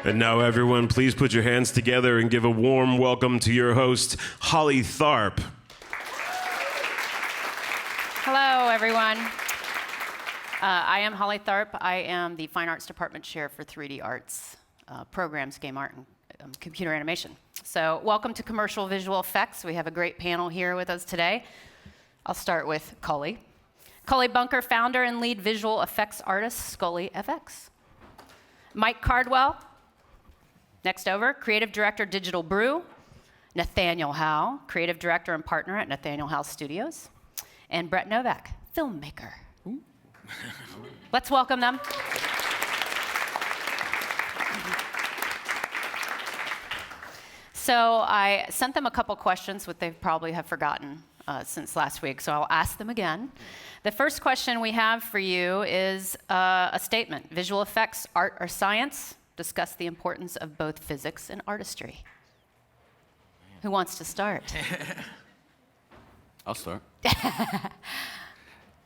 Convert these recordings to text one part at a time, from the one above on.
And now, everyone, please put your hands together and give a warm welcome to your host, Holly Tharp. Hello, everyone. I am Holly Tharp. I am the Fine Arts Department Chair for 3D Arts, Programs, Game Art, and Computer Animation. So welcome to Commercial Visual Effects. We have a great panel here with us today. I'll start with Culley. Culley Bunker, founder and lead visual effects artist, Skulley FX. Mike Cardwell, next over, creative director, Digital Brew. Nathaniel Howe, creative director and partner at Nathaniel Howe Studios. And Brett Novak, Filmmaker. Let's welcome them. So I sent them a couple questions, which they probably have forgotten since last week, so I'll ask them again. The first question we have for you is a statement. Visual effects, art or science? Discuss the importance of both physics and artistry. Who wants to start? I'll start.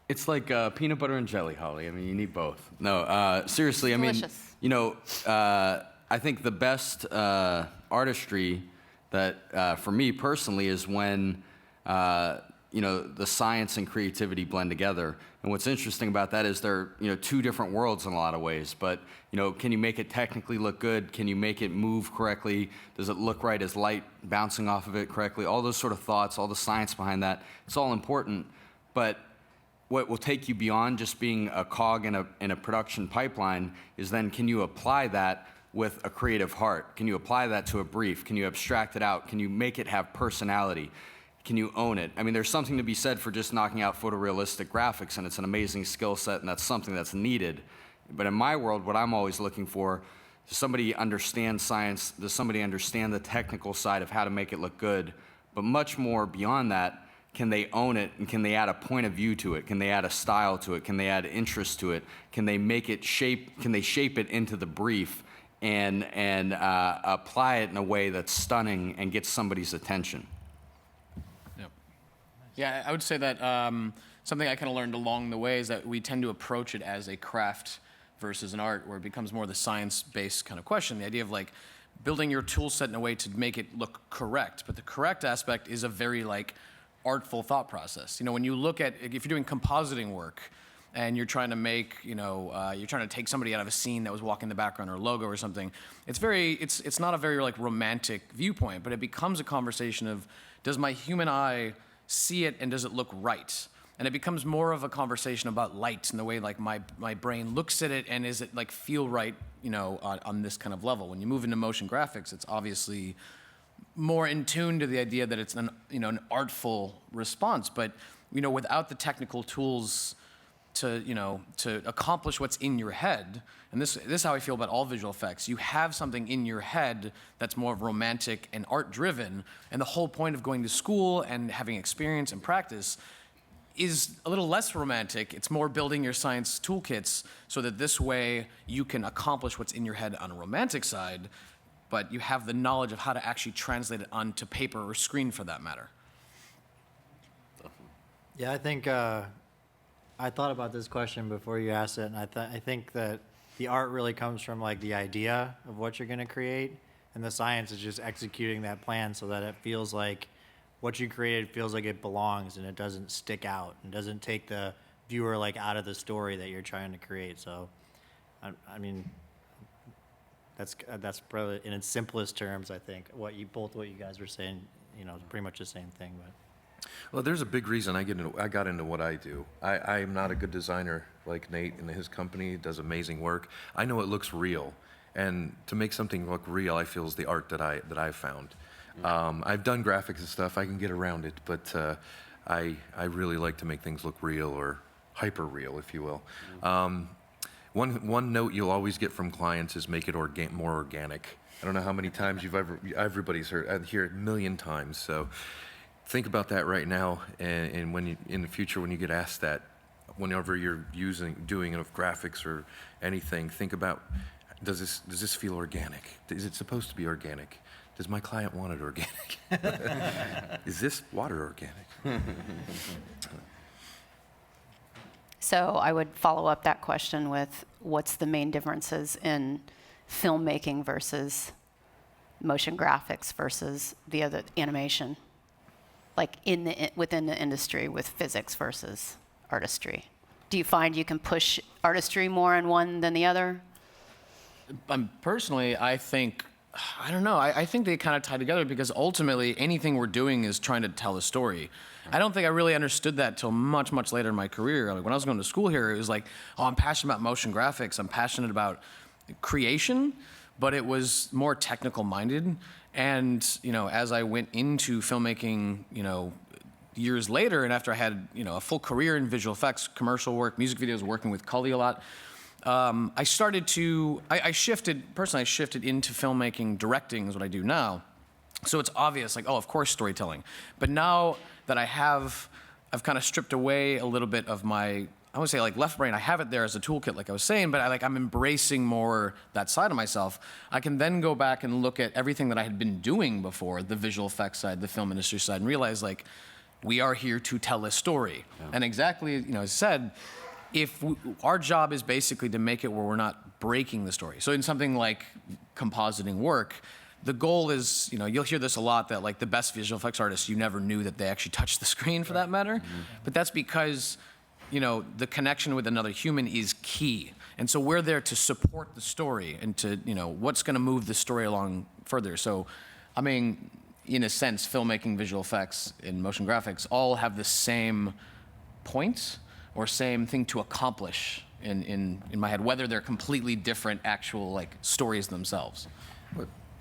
It's like peanut butter and jelly, Holly. I mean, you need both. No, seriously, I mean, Delicious. you know, I think the best artistry that, for me personally, is when, you know, the science and creativity blend together. And what's interesting about that is they're, you know, two different worlds in a lot of ways. But, you know, can you make it technically look good? Can you make it move correctly? Does it look right? Is light bouncing off of it correctly? All those sort of thoughts, all the science behind that, it's all important. But what will take you beyond just being a cog in a production pipeline is then, can you apply that with a creative heart? Can you apply that to a brief? Can you abstract it out? Can you make it have personality? Can you own it? I mean, there's something to be said for just knocking out photorealistic graphics, and it's an amazing skill set, and that's something that's needed. But in my world, what I'm always looking for, does somebody understand science? Does somebody understand the technical side of how to make it look good? But much more beyond that, can they own it, and can they add a point of view to it? Can they add a style to it? Can they add interest to it? Can they make it shape? Can they shape it into the brief and apply it in a way that's stunning and gets somebody's attention? Yeah, I would say that something I kind of learned along the way is that we tend to approach it as a craft versus an art, where it becomes more the science-based kind of question. The idea of like building your tool set in a way to make it look correct. But the correct aspect is a very like artful thought process. You know, when you look at, if you're doing compositing work and you're trying to make, you know, you're trying to take somebody out of a scene that was walking in the background or a logo or something, it's not a very like romantic viewpoint, but it becomes a conversation of, does my human eye see it and does it look right? And it becomes more of a conversation about light and the way like my brain looks at it, and is it like feel right, you know, on this kind of level. When you move into motion graphics, it's obviously more in tune to the idea that it's an, you know, an artful response, but, you know, without the technical tools to, you know, to accomplish what's in your head, and this is how I feel about all visual effects. You have something in your head that's more romantic and art-driven, and the whole point of going to school and having experience and practice is a little less romantic. It's more building your science toolkits so that this way you can accomplish what's in your head on a romantic side, but you have the knowledge of how to actually translate it onto paper or screen for that matter. Yeah, I think I thought about this question before you asked it, and I think that the art really comes from like the idea of what you're going to create, and the science is just executing that plan so that it feels like what you created feels like it belongs and it doesn't stick out and doesn't take the viewer like out of the story that you're trying to create. So, I mean, that's probably in its simplest terms. I think what you guys were saying, you know, is pretty much the same thing, but. Well, there's a big reason I got into what I do. I am not a good designer like Nate and his company does amazing work. I know it looks real, and to make something look real, I feel is the art that I found. I've done graphics and stuff. I can get around it, but I really like to make things look real, or hyper real, if you will. One note you'll always get from clients is make it more organic. I don't know how many times everybody's heard. I hear it a million times. So. Think about that right now, and when in the future when you get asked that, whenever you're doing graphics or anything, think about, does this feel organic? Is it supposed to be organic? Does my client want it organic? Is this water organic? So I would follow up that question with, what's the main differences in filmmaking versus motion graphics versus the other animation, like within the industry with physics versus artistry? Do you find you can push artistry more in one than the other? Personally, I think, I don't know, I think they kind of tie together because ultimately anything we're doing is trying to tell a story. I don't think I really understood that till much, much later in my career. Like when I was going to school here, it was like, oh, I'm passionate about motion graphics, I'm passionate about creation, but it was more technical minded. And, as I went into filmmaking, years later, and after I had, a full career in visual effects, commercial work, music videos, working with Culley a lot, I shifted into filmmaking, directing is what I do now. So it's obvious, like, oh, of course, storytelling. But now that I've kind of stripped away a little bit of my, I would say like left brain. I have it there as a toolkit, like I was saying, but I'm embracing more that side of myself. I can then go back and look at everything that I had been doing before, the visual effects side, the film industry side, and realize like, we are here to tell a story. Yeah. And exactly, as I said, our job is basically to make it where we're not breaking the story. So in something like compositing work, the goal is, you'll hear this a lot, that like the best visual effects artists, you never knew that they actually touched the screen for that matter. Mm-hmm. But that's because, the connection with another human is key. And so we're there to support the story and to, what's gonna move the story along further. So, in a sense, filmmaking, visual effects, and motion graphics all have the same point or same thing to accomplish in my head, whether they're completely different actual like stories themselves.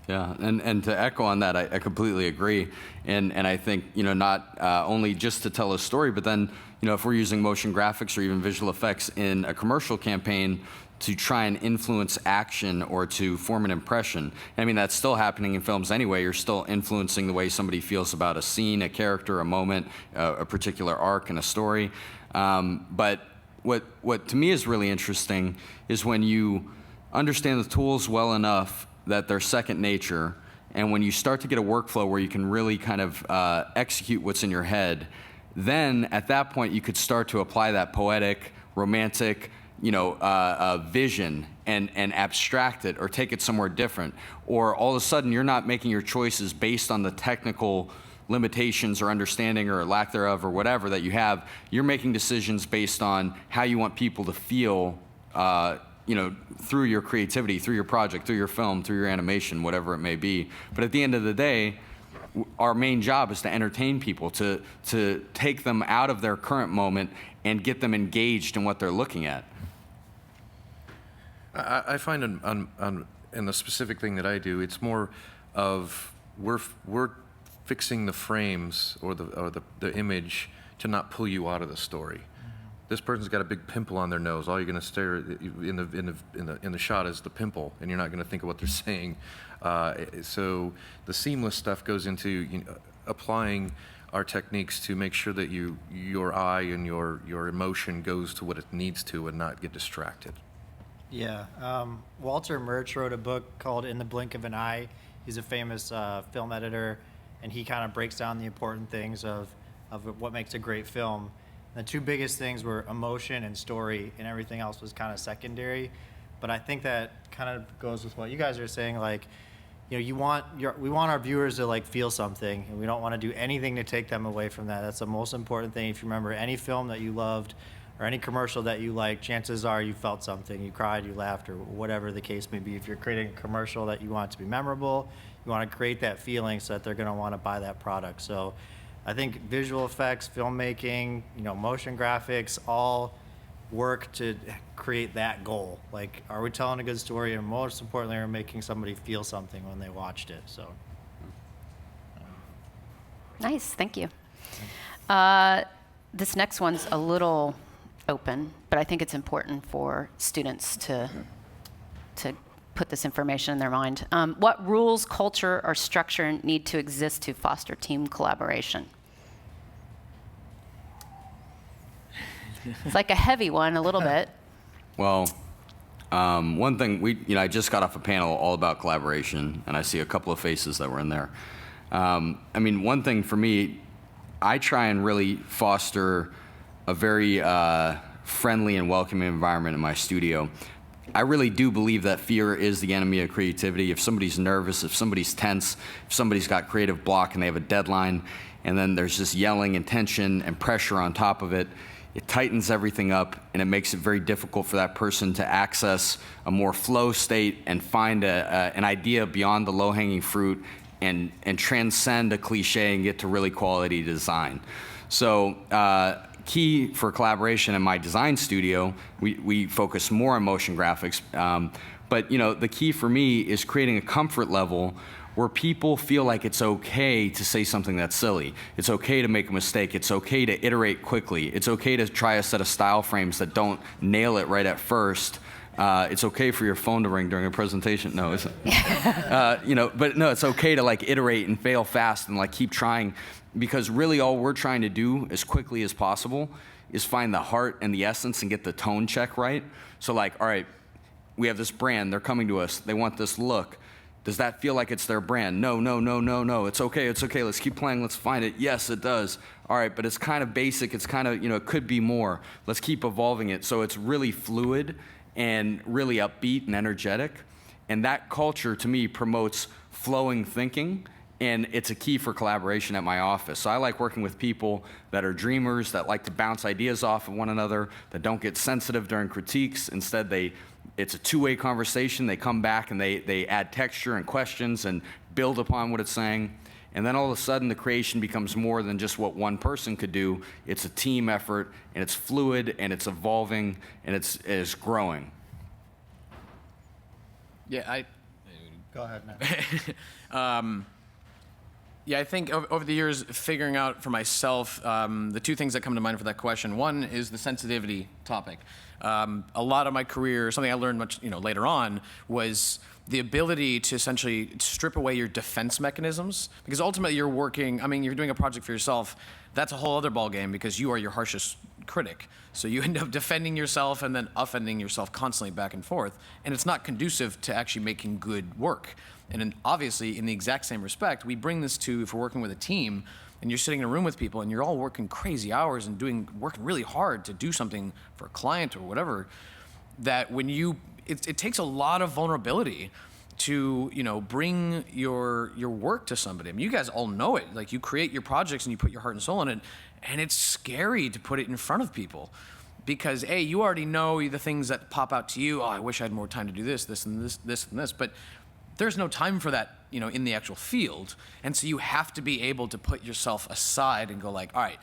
Yeah, and to echo on that, I completely agree. And I think, not only just to tell a story, but then, if we're using motion graphics or even visual effects in a commercial campaign to try and influence action or to form an impression. That's still happening in films anyway. You're still influencing the way somebody feels about a scene, a character, a moment, a particular arc in a story. But what to me is really interesting is when you understand the tools well enough that they're second nature, and when you start to get a workflow where you can really kind of execute what's in your head, then at that point you could start to apply that poetic, romantic, vision and abstract it or take it somewhere different. Or all of a sudden you're not making your choices based on the technical limitations or understanding or lack thereof or whatever that you have. You're making decisions based on how you want people to feel through your creativity, through your project, through your film, through your animation, whatever it may be. But at the end of the day, our main job is to entertain people, to take them out of their current moment and get them engaged in what they're looking at. I find in the specific thing that I do, it's more of we're fixing the frames or the image to not pull you out of the story. This person's got a big pimple on their nose. All you're going to stare in the shot is the pimple, and you're not going to think of what they're saying. So the seamless stuff goes into applying our techniques to make sure that your eye and your emotion goes to what it needs to and not get distracted. Yeah. Walter Murch wrote a book called In the Blink of an Eye. He's a famous film editor, and he kind of breaks down the important things of what makes a great film. The two biggest things were emotion and story, and everything else was kind of secondary. But I think that kind of goes with what you guys are saying. Like, we want our viewers to like feel something, and we don't want to do anything to take them away from that. That's the most important thing. If you remember any film that you loved or any commercial that you liked, chances are you felt something. You cried, you laughed, or whatever the case may be. If you're creating a commercial that you want it to be memorable, you want to create that feeling so that they're going to want to buy that product. So I think visual effects, filmmaking, motion graphics, all work to create that goal. Like, are we telling a good story? And most importantly, are we making somebody feel something when they watched it? So. Nice, thank you. This next one's a little open, but I think it's important for students to put this information in their mind. What rules, culture, or structure need to exist to foster team collaboration? It's like a heavy one, a little bit. Well, one thing, I just got off a panel all about collaboration, and I see a couple of faces that were in there. One thing for me, I try and really foster a very friendly and welcoming environment in my studio. I really do believe that fear is the enemy of creativity. If somebody's nervous, if somebody's tense, if somebody's got creative block and they have a deadline, and then there's just yelling and tension and pressure on top of it, it tightens everything up, and it makes it very difficult for that person to access a more flow state and find an idea beyond the low-hanging fruit and transcend a cliche and get to really quality design. So key for collaboration in my design studio, we focus more on motion graphics, but the key for me is creating a comfort level where people feel like it's okay to say something that's silly. It's okay to make a mistake. It's okay to iterate quickly. It's okay to try a set of style frames that don't nail it right at first. It's okay for your phone to ring during a presentation. No, it's but no, it's okay to like iterate and fail fast and like keep trying, because really all we're trying to do as quickly as possible is find the heart and the essence and get the tone check right. So like, all right, we have this brand, they're coming to us, they want this look. Does that feel like it's their brand? No, no, no, no, no. It's okay, let's keep playing, let's find it. Yes, it does. All right, but it's kind of basic, it's kind of, it could be more. Let's keep evolving it so it's really fluid and really upbeat and energetic. And that culture, to me, promotes flowing thinking, and it's a key for collaboration at my office. So I like working with people that are dreamers, that like to bounce ideas off of one another, that don't get sensitive during critiques. Instead, it's a two-way conversation. They come back and they add texture and questions and build upon what it's saying. And then all of a sudden, the creation becomes more than just what one person could do. It's a team effort, and it's fluid, and it's evolving, and it's growing. Yeah, Go ahead, Matt. Yeah, I think over the years, figuring out for myself, the two things that come to mind for that question. One is the sensitivity topic. A lot of my career, something I learned much later on, was the ability to essentially strip away your defense mechanisms. Because ultimately you're working, you're doing a project for yourself, that's a whole other ballgame because you are your harshest critic. So you end up defending yourself and then offending yourself constantly back and forth. And it's not conducive to actually making good work. And then obviously, in the exact same respect, we bring this to, if we're working with a team, and you're sitting in a room with people, and you're all working crazy hours and working really hard to do something for a client or whatever, that when it takes a lot of vulnerability to bring your work to somebody. You guys all know it. Like, you create your projects and you put your heart and soul in it, and it's scary to put it in front of people. Because A, you already know the things that pop out to you. Oh, I wish I had more time to do this, and this. But there's no time for that, in the actual field. And so you have to be able to put yourself aside and go like, all right,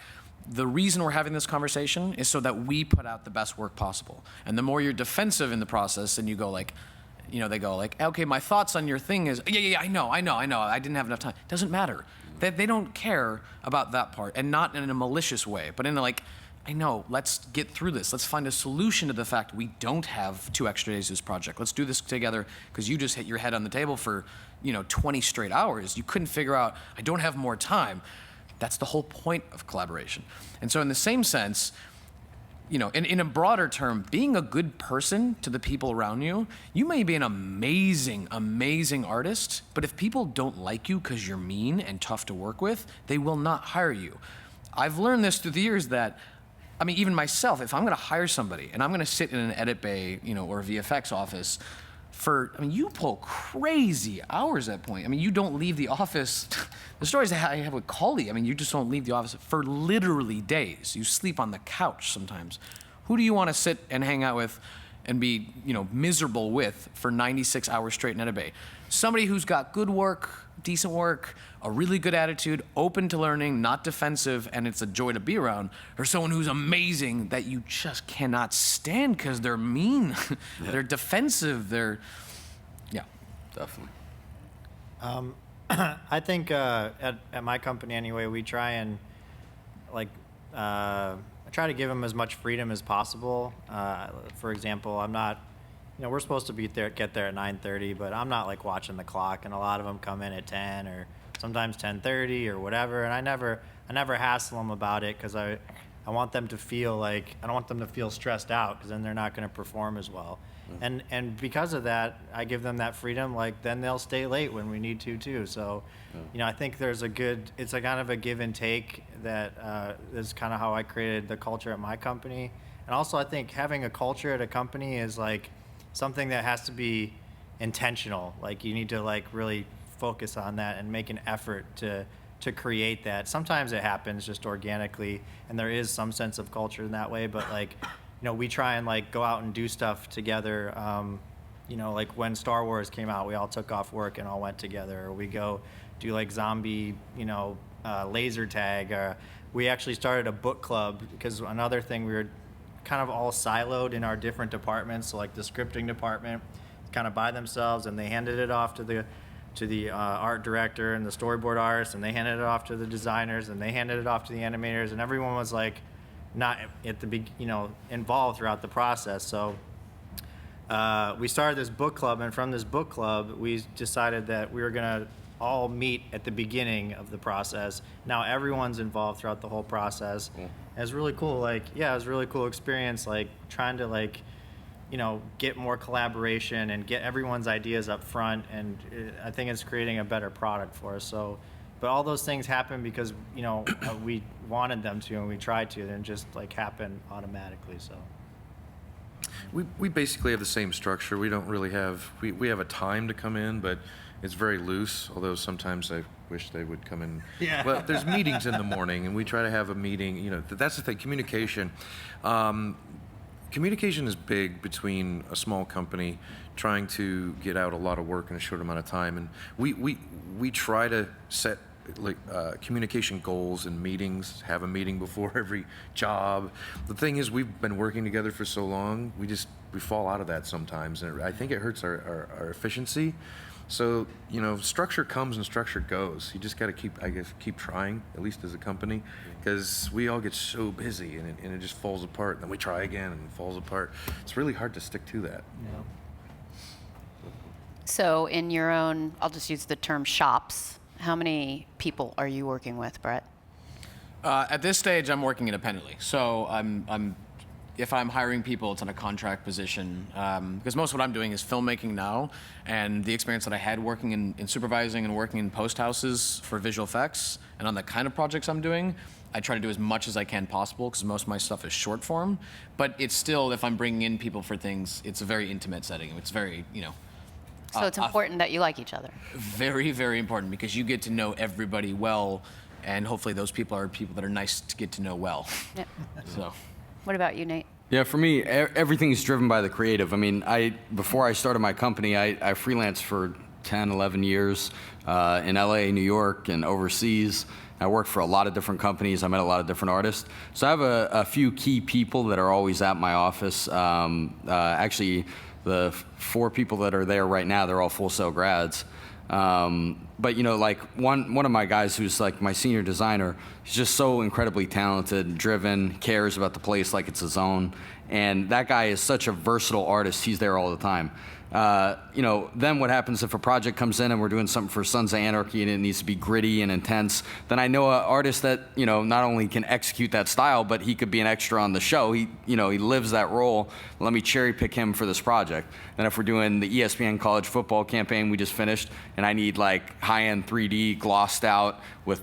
the reason we're having this conversation is so that we put out the best work possible. And the more you're defensive in the process, and you go like, they go like, okay, my thoughts on your thing is, yeah, I know, I didn't have enough time. Doesn't matter. They don't care about that part, and not in a malicious way, but in a like, I know, let's get through this. Let's find a solution to the fact we don't have 2 extra days of this project. Let's do this together, because you just hit your head on the table for 20 straight hours. You couldn't figure out, I don't have more time. That's the whole point of collaboration. And so in the same sense, in a broader term, being a good person to the people around you, you may be an amazing, amazing artist, but if people don't like you because you're mean and tough to work with, they will not hire you. I've learned this through the years that, even myself, if I'm going to hire somebody and I'm going to sit in an edit bay, or a VFX office for, you pull crazy hours at that point. You don't leave the office. The stories I have with Culley, you just don't leave the office for literally days. You sleep on the couch sometimes. Who do you want to sit and hang out with and be, miserable with for 96 hours straight in edit bay? Somebody who's got good work, decent work, a really good attitude, open to learning, not defensive, and it's a joy to be around, or someone who's amazing that you just cannot stand because they're mean, yeah. They're defensive, yeah. Definitely. I think at my company anyway, we try and I try to give them as much freedom as possible. For example, I'm not, we're supposed to get there at 9:30, but I'm not watching the clock, and a lot of them come in at 10 or sometimes 10:30 or whatever, and I never hassle them about it, because I want them to feel I don't want them to feel stressed out, because then they're not going to perform as well. And because of that, I give them that freedom. Then they'll stay late when we need to too. So, I think there's it's a kind of a give and take that is kind of how I created the culture at my company. And also, I think having a culture at a company is something that has to be intentional. Like you need to like really focus on that and make an effort to create that. Sometimes it happens just organically, and there is some sense of culture in that way. But like, we try and like go out and do stuff together. Like when Star Wars came out, we all took off work and all went together. Or we go do like zombie, laser tag. We actually started a book club because another thing, we were kind of all siloed in our different departments. So like the scripting department, kind of by themselves, and they handed it off to the art director and the storyboard artist, and they handed it off to the designers, and they handed it off to the animators, and everyone was like not at the involved throughout the process. So we started this book club, and from this book club, we decided that we were gonna all meet at the beginning of the process. Now everyone's involved throughout the whole process. Cool. It was really cool. It was a really cool experience. Like trying to get more collaboration and get everyone's ideas up front, and I think it's creating a better product for us. So, but all those things happen because we wanted them to, and we tried to, and just happen automatically. So. We basically have the same structure. We don't really have, we have a time to come in, but it's very loose, although sometimes I wish they would come in. Yeah. Well, there's meetings in the morning, and we try to have a meeting. That's the thing, communication. Communication is big between a small company trying to get out a lot of work in a short amount of time. And we try to set communication goals and meetings, have a meeting before every job. The thing is, we've been working together for so long, we fall out of that sometimes, and I think it hurts our efficiency. So, structure comes and structure goes. You just got to keep trying, at least as a company, because we all get so busy and it just falls apart. And then we try again and it falls apart. It's really hard to stick to that. Yeah. So in your own, I'll just use the term shops, how many people are you working with, Brett? At this stage, I'm working independently. So if I'm hiring people, it's on a contract position, because most of what I'm doing is filmmaking now, and the experience that I had working in supervising and working in post houses for visual effects, and on the kind of projects I'm doing, I try to do as much as I can possible, because most of my stuff is short form. But it's still, if I'm bringing in people for things, it's a very intimate setting. It's very, So it's important that you like each other. very, very important, because you get to know everybody well, and hopefully those people are people that are nice to get to know well. Yep. So. What about you, Nate? Yeah, for me, everything is driven by the creative. I mean, before I started my company, I freelanced for 10, 11 years in LA, New York, and overseas. I worked for a lot of different companies. I met a lot of different artists. So I have a few key people that are always at my office. Actually, the 4 people that are there right now, they're all Full Sail grads. But one of my guys who's like my senior designer, he's just so incredibly talented, driven, cares about the place like it's his own. And that guy is such a versatile artist. He's there all the time. Then what happens if a project comes in and we're doing something for Sons of Anarchy and it needs to be gritty and intense, then I know an artist that, not only can execute that style, but he could be an extra on the show. He lives that role. Let me cherry pick him for this project. And if we're doing the ESPN college football campaign we just finished, and I need high-end 3D glossed out with,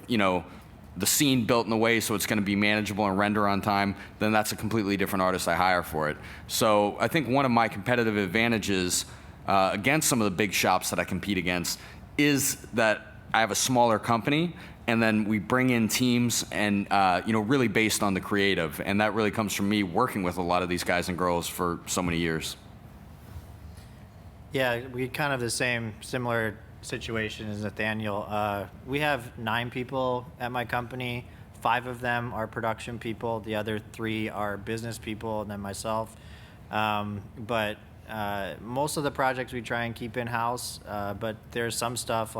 the scene built in a way so it's going to be manageable and render on time, then that's a completely different artist I hire for it. So I think one of my competitive advantages against some of the big shops that I compete against is that I have a smaller company, and then we bring in teams and really based on the creative, and that really comes from me working with a lot of these guys and girls for so many years. Yeah, we kind of the similar situation as Nathaniel. We have 9 people at my company. 5 of them are production people. The other 3 are business people, and then myself. But most of the projects we try and keep in-house, but there's some stuff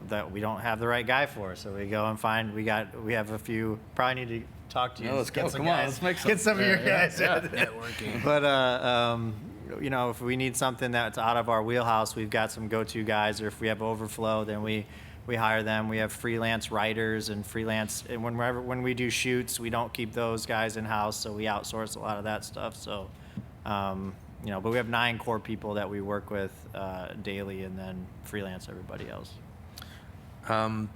that we don't have the right guy for. So we go and find, we have a few, probably need to talk to you. No, let's go. Come on, let's make some. Get some of your guys. Networking. But if we need something that's out of our wheelhouse, we've got some go-to guys, or if we have overflow, then we hire them. We have freelance writers and freelance, and when we do shoots, we don't keep those guys in-house, so we outsource a lot of that stuff. So, but we have 9 core people that we work with daily, and then freelance everybody else. I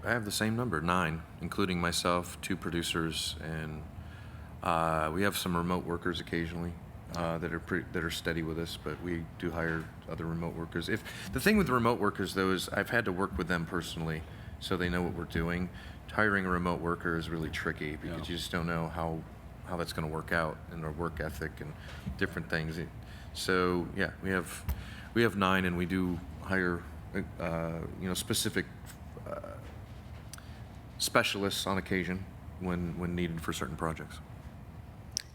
have the same number, 9, including myself, 2 producers, and we have some remote workers occasionally. that are steady with us, but we do hire other remote workers. If the thing with the remote workers though is I've had to work with them personally, so they know what we're doing. Hiring a remote worker is really tricky because you just don't know how that's going to work out and their work ethic and different things. So yeah, we have 9, and we do hire specific specialists on occasion when needed for certain projects.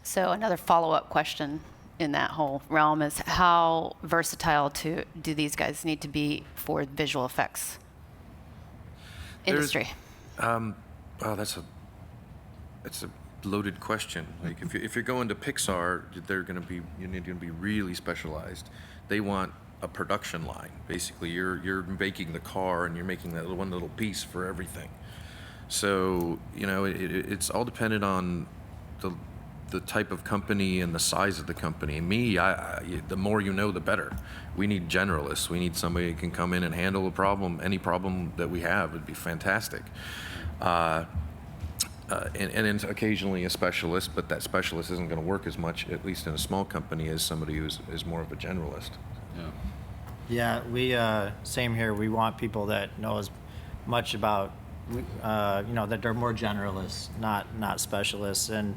So another follow-up question in that whole realm is how versatile do these guys need to be for visual effects industry? That's a loaded question. Like if you're going to Pixar, you need to be really specialized. They want a production line. Basically, you're making the car and you're making that one little piece for everything. So it's all dependent on the type of company and the size of the company. Me, the more you know, the better. We need generalists. We need somebody who can come in and handle a problem. Any problem that we have would be fantastic. And then occasionally a specialist, but that specialist isn't going to work as much, at least in a small company, as somebody who is more of a generalist. Yeah, we same here. We want people that know as much about, that they're more generalists, not specialists. And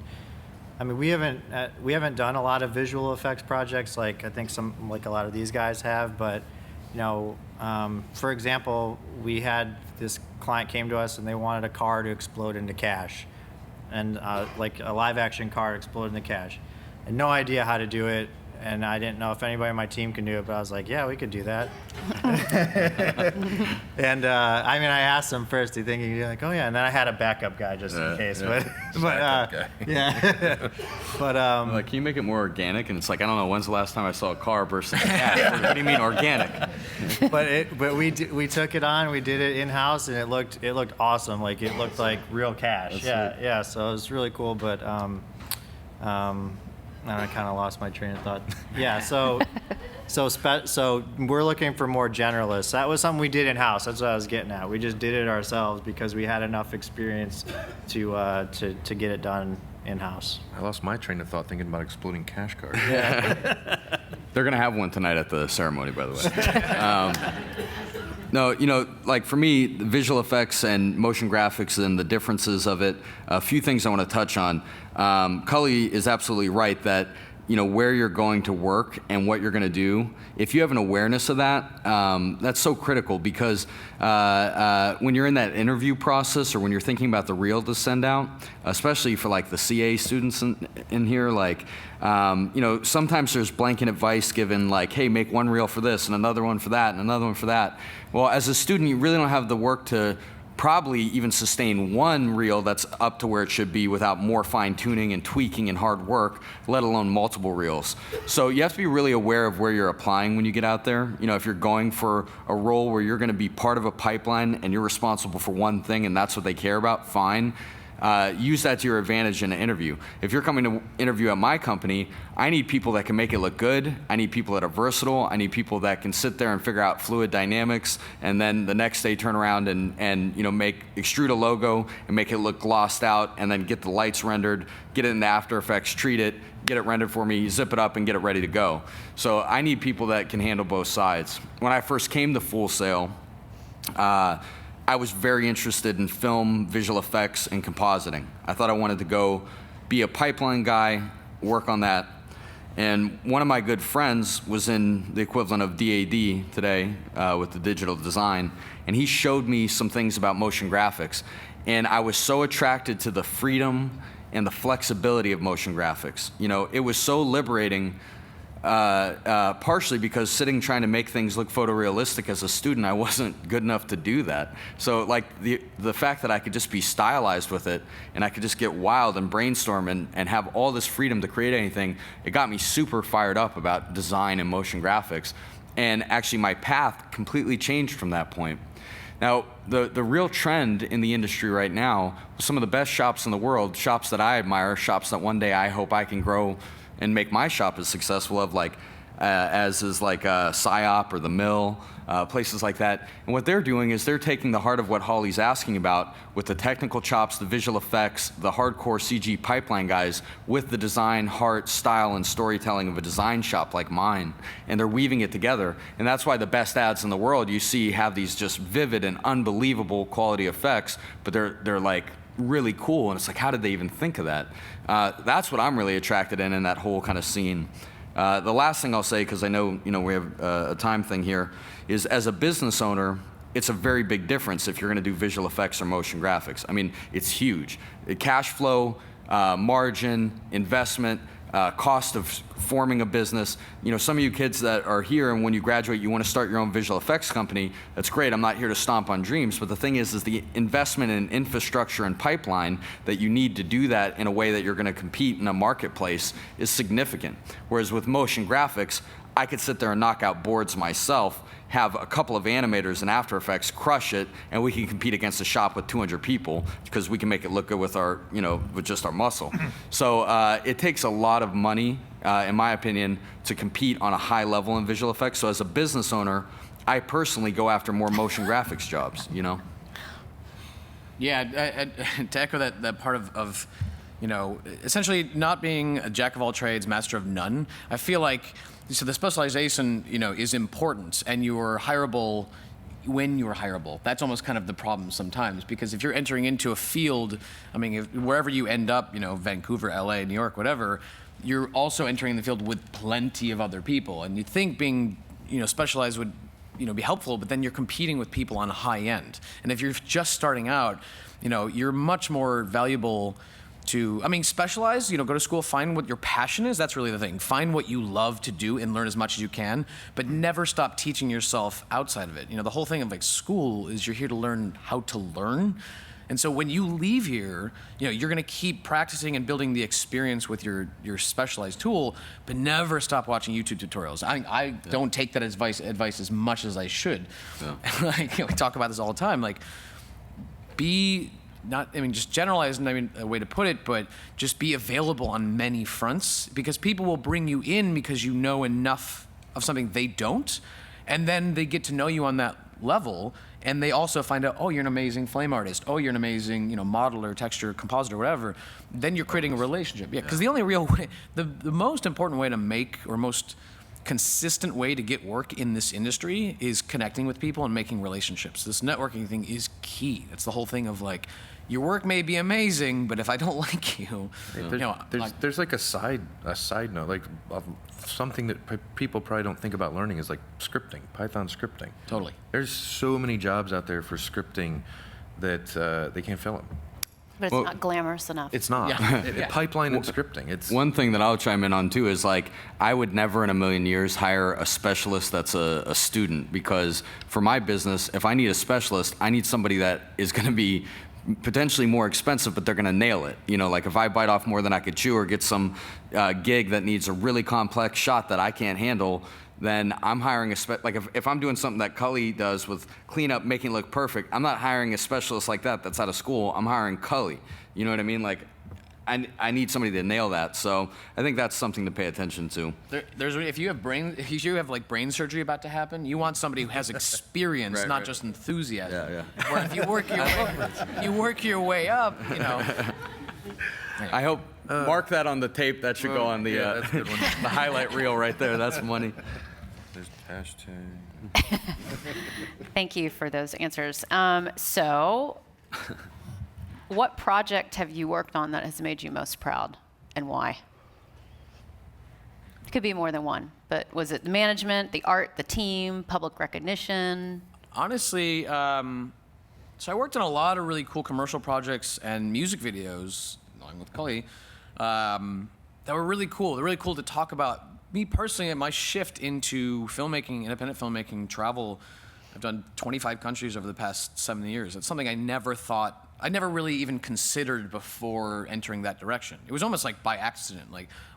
I mean, we haven't done a lot of visual effects projects like I think a lot of these guys have. But for example, we had this client came to us and they wanted a car to explode into cash, and like a live action car explode into cash. And no idea how to do it. And I didn't know if anybody on my team can do it, but I was like, yeah, we could do that. And I asked them first, thinking like, oh yeah, and then I had a backup guy just in case. But yeah. But like, can you make it more organic? And it's like, I don't know, when's the last time I saw a car burst into cash? What do you mean organic? But we took it on, we did it in house, and it looked awesome. Like it looked like real cash. Yeah. So it was really cool, but. And I kind of lost my train of thought. Yeah, so we're looking for more generalists. That was something we did in house. That's what I was getting at. We just did it ourselves because we had enough experience to get it done in house. I lost my train of thought thinking about exploding cash cards. Yeah. They're gonna have one tonight at the ceremony, by the way. No, like for me, the visual effects and motion graphics and the differences of it, a few things I want to touch on. Culley is absolutely right that, where you're going to work and what you're going to do, if you have an awareness of that, that's so critical because when you're in that interview process or when you're thinking about the reel to send out, especially for like the CA students in here, like, sometimes there's blanket advice given like, hey, make one reel for this and another one for that and another one for that. Well, as a student, you really don't have the work to probably even sustain one reel that's up to where it should be without more fine tuning and tweaking and hard work, let alone multiple reels. So you have to be really aware of where you're applying when you get out there. If you're going for a role where you're going to be part of a pipeline and you're responsible for one thing and that's what they care about, fine. Use that to your advantage in an interview. If you're coming to interview at my company, I need people that can make it look good. I need people that are versatile. I need people that can sit there and figure out fluid dynamics, and then the next day turn around and extrude a logo and make it look glossed out, and then get the lights rendered, get it into After Effects, treat it, get it rendered for me, zip it up, and get it ready to go. So I need people that can handle both sides. When I first came to Full Sail, I was very interested in film, visual effects, and compositing. I thought I wanted to go be a pipeline guy, work on that. And one of my good friends was in the equivalent of DAD today with the digital design, and he showed me some things about motion graphics. And I was so attracted to the freedom and the flexibility of motion graphics. It was so liberating. Partially because trying to make things look photorealistic as a student, I wasn't good enough to do that. So like the fact that I could just be stylized with it and I could just get wild and brainstorm and have all this freedom to create anything, it got me super fired up about design and motion graphics. And actually my path completely changed from that point. Now, the real trend in the industry right now, some of the best shops in the world, shops that I admire, shops that one day I hope I can grow and make my shop as successful of, like, as is like PSYOP or the Mill, places like that. And what they're doing is they're taking the heart of what Holly's asking about with the technical chops, the visual effects, the hardcore CG pipeline guys, with the design, heart, style, and storytelling of a design shop like mine. And they're weaving it together. And that's why the best ads in the world you see have these just vivid and unbelievable quality effects, but they're like really cool. And it's like, how did they even think of that? That's what I'm really attracted in that whole kind of scene. The last thing I'll say, because I know we have a time thing here, is as a business owner, it's a very big difference if you're going to do visual effects or motion graphics. I mean, it's huge. Cash flow, margin, investment, cost of forming a business. Some of you kids that are here and when you graduate, you want to start your own visual effects company. That's great. I'm not here to stomp on dreams, but the thing is the investment in infrastructure and pipeline that you need to do that in a way that you're going to compete in a marketplace is significant. Whereas with motion graphics, I could sit there and knock out boards myself, have a couple of animators in After Effects crush it, and we can compete against a shop with 200 people because we can make it look good with our, with just our muscle. So it takes a lot of money, in my opinion, to compete on a high level in visual effects. So as a business owner, I personally go after more motion graphics jobs, Yeah, to echo that part of essentially not being a jack of all trades, master of none, I feel like, so the specialization, is important, and you're hireable when you're hireable. That's almost kind of the problem sometimes, because if you're entering into a field, wherever you end up, Vancouver, LA, New York, whatever, you're also entering the field with plenty of other people, and you'd think being, specialized would, be helpful, but then you're competing with people on a high end. And if you're just starting out, you're much more valuable to, specialize, go to school, find what your passion is. That's really the thing. Find what you love to do and learn as much as you can, but never stop teaching yourself outside of it. The whole thing of school is you're here to learn how to learn. And so when you leave here, you're going to keep practicing and building the experience with your specialized tool, but never stop watching YouTube tutorials. I don't take that advice as much as I should. Yeah. We talk about this all the time. Just generalize, a way to put it, but just be available on many fronts, because people will bring you in because you know enough of something they don't, and then they get to know you on that level, and they also find out, oh, you're an amazing flame artist, oh, you're an amazing, modeler, texture, compositor, whatever. Then you're creating a relationship. Yeah, because the only real way, the most important way to make, or most consistent way to get work in this industry is connecting with people and making relationships. This networking thing is key. That's the whole thing of your work may be amazing, but if I don't like you, there's a side note, of something that people probably don't think about learning is scripting, Python scripting. Totally. There's so many jobs out there for scripting that they can't fill them. But it's not glamorous enough. It's not. Yeah. Pipeline and scripting. It's one thing that I'll chime in on too is I would never in a million years hire a specialist that's a student, because for my business, if I need a specialist, I need somebody that is going to be potentially more expensive, but they're going to nail it. If I bite off more than I could chew, or get some gig that needs a really complex shot that I can't handle, then I'm hiring if I'm doing something that Culley does with cleanup, making it look perfect, I'm not hiring a specialist like that's out of school. I'm hiring Culley. You know what I mean? I need somebody to nail that. So I think that's something to pay attention to. If you have brain surgery about to happen, you want somebody who has experience, Right, not right. just enthusiasm. Yeah. Or if you work your way up, I hope, mark that on the tape. That should go on the, that's a good one. the highlight reel right there. That's money. There's hashtag. Thank you for those answers. So, what project have you worked on that has made you most proud, and why? It could be more than one, but was it the management, the art, the team, public recognition? Honestly, so I worked on a lot of really cool commercial projects and music videos, along with Culley, that were really cool. They're really cool to talk about. Me personally, my shift into filmmaking, independent filmmaking, travel, I've done 25 countries over the past 7 years. It's something I never really even considered before entering that direction. It was almost by accident,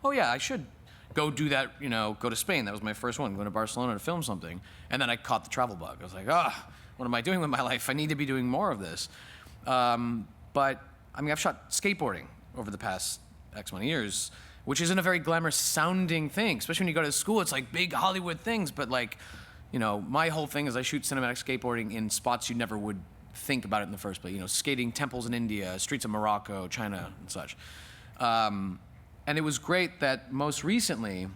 oh yeah, I should go do that, go to Spain. That was my first one, going to Barcelona to film something. And then I caught the travel bug. I was like, what am I doing with my life? I need to be doing more of this. But I've shot skateboarding over the past X amount of years, which isn't a very glamorous sounding thing, especially when you go to school. It's like big Hollywood things, but like, you know, my whole thing is I shoot cinematic skateboarding in spots you never would think about it in the first place. You know, skating temples in India, streets of Morocco, China, and such. And it was great that most recently,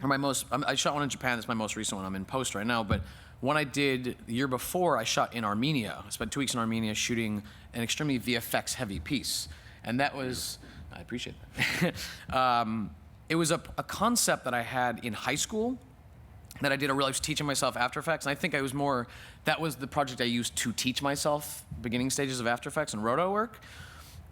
I shot one in Japan. That's my most recent one. I'm in post right now. But one I did the year before, I shot in Armenia. I spent 2 weeks in Armenia shooting an extremely VFX heavy piece. And that was, I appreciate that. It was a concept that I had in high school that I did. I was teaching myself After Effects. And I think that was the project I used to teach myself beginning stages of After Effects and roto work.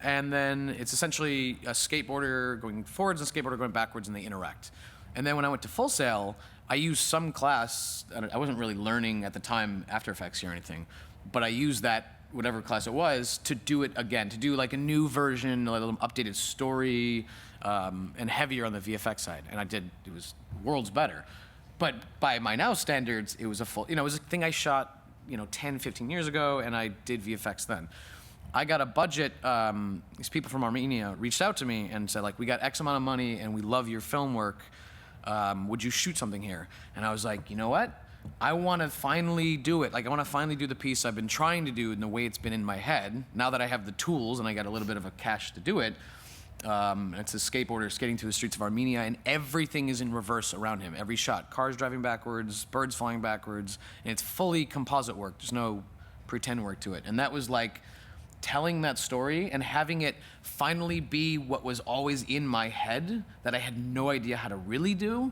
And then it's essentially a skateboarder going forwards and a skateboarder going backwards, and they interact. And then when I went to Full Sail, I used some class, and I wasn't really learning at the time After Effects or anything, but I used that, whatever class it was, to do it again, to do like a new version, like an updated story, and heavier on the VFX side. And it was worlds better. But by my now standards, it was it was a thing I shot, 10, 15 years ago, and I did VFX then. I got a budget, these people from Armenia reached out to me and said, like, we got X amount of money and we love your film work. Would you shoot something here? And I was like, you know what? I want to finally do it. Like, I want to finally do the piece I've been trying to do in the way it's been in my head. Now that I have the tools and I got a little bit of a cash to do it, it's a skateboarder skating through the streets of Armenia, and everything is in reverse around him. Every shot, cars driving backwards, birds flying backwards, and it's fully composite work. There's no pretend work to it. And that was like telling that story and having it finally be what was always in my head that I had no idea how to really do.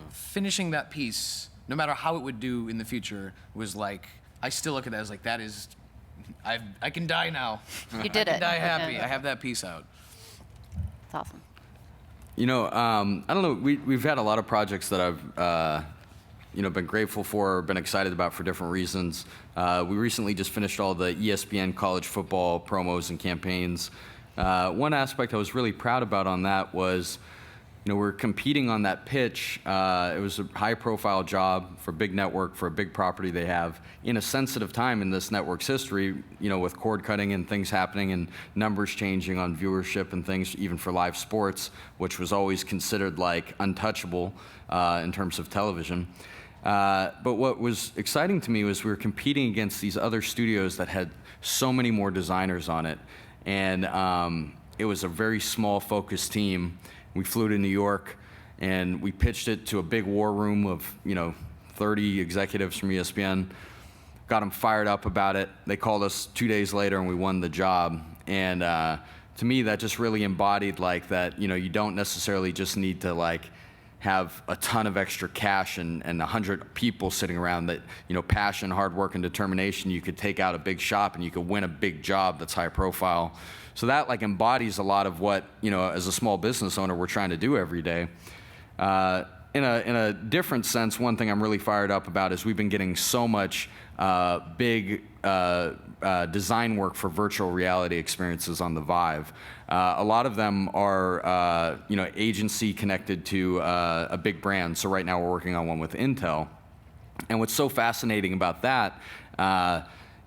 Finishing that piece, no matter how it would do in the future, was like, I still look at that as like, I can die now. You did I can it. die happy. I have that piece out. It's awesome. I don't know, we've had a lot of projects that I've been grateful for, been excited about for different reasons. We recently just finished all the ESPN college football promos and campaigns. One aspect I was really proud about on that was, we're competing on that pitch. It was a high-profile job for a big network, for a big property they have, in a sensitive time in this network's history, with cord cutting and things happening and numbers changing on viewership and things, even for live sports, which was always considered like untouchable in terms of television. But what was exciting to me was we were competing against these other studios that had so many more designers on it. And it was a very small, focused team. We flew to New York, and we pitched it to a big war room of, 30 executives from ESPN. Got them fired up about it. They called us 2 days later, and we won the job. And to me, that just really embodied like that, you don't necessarily just need to like have a ton of extra cash and 100 people sitting around that, passion, hard work, and determination. You could take out a big shop and you could win a big job that's high profile. So that like embodies a lot of what, as a small business owner, we're trying to do every day. In a different sense, one thing I'm really fired up about is we've been getting so much big design work for virtual reality experiences on the Vive. A lot of them are, agency connected to a big brand. So right now we're working on one with Intel. And what's so fascinating about that,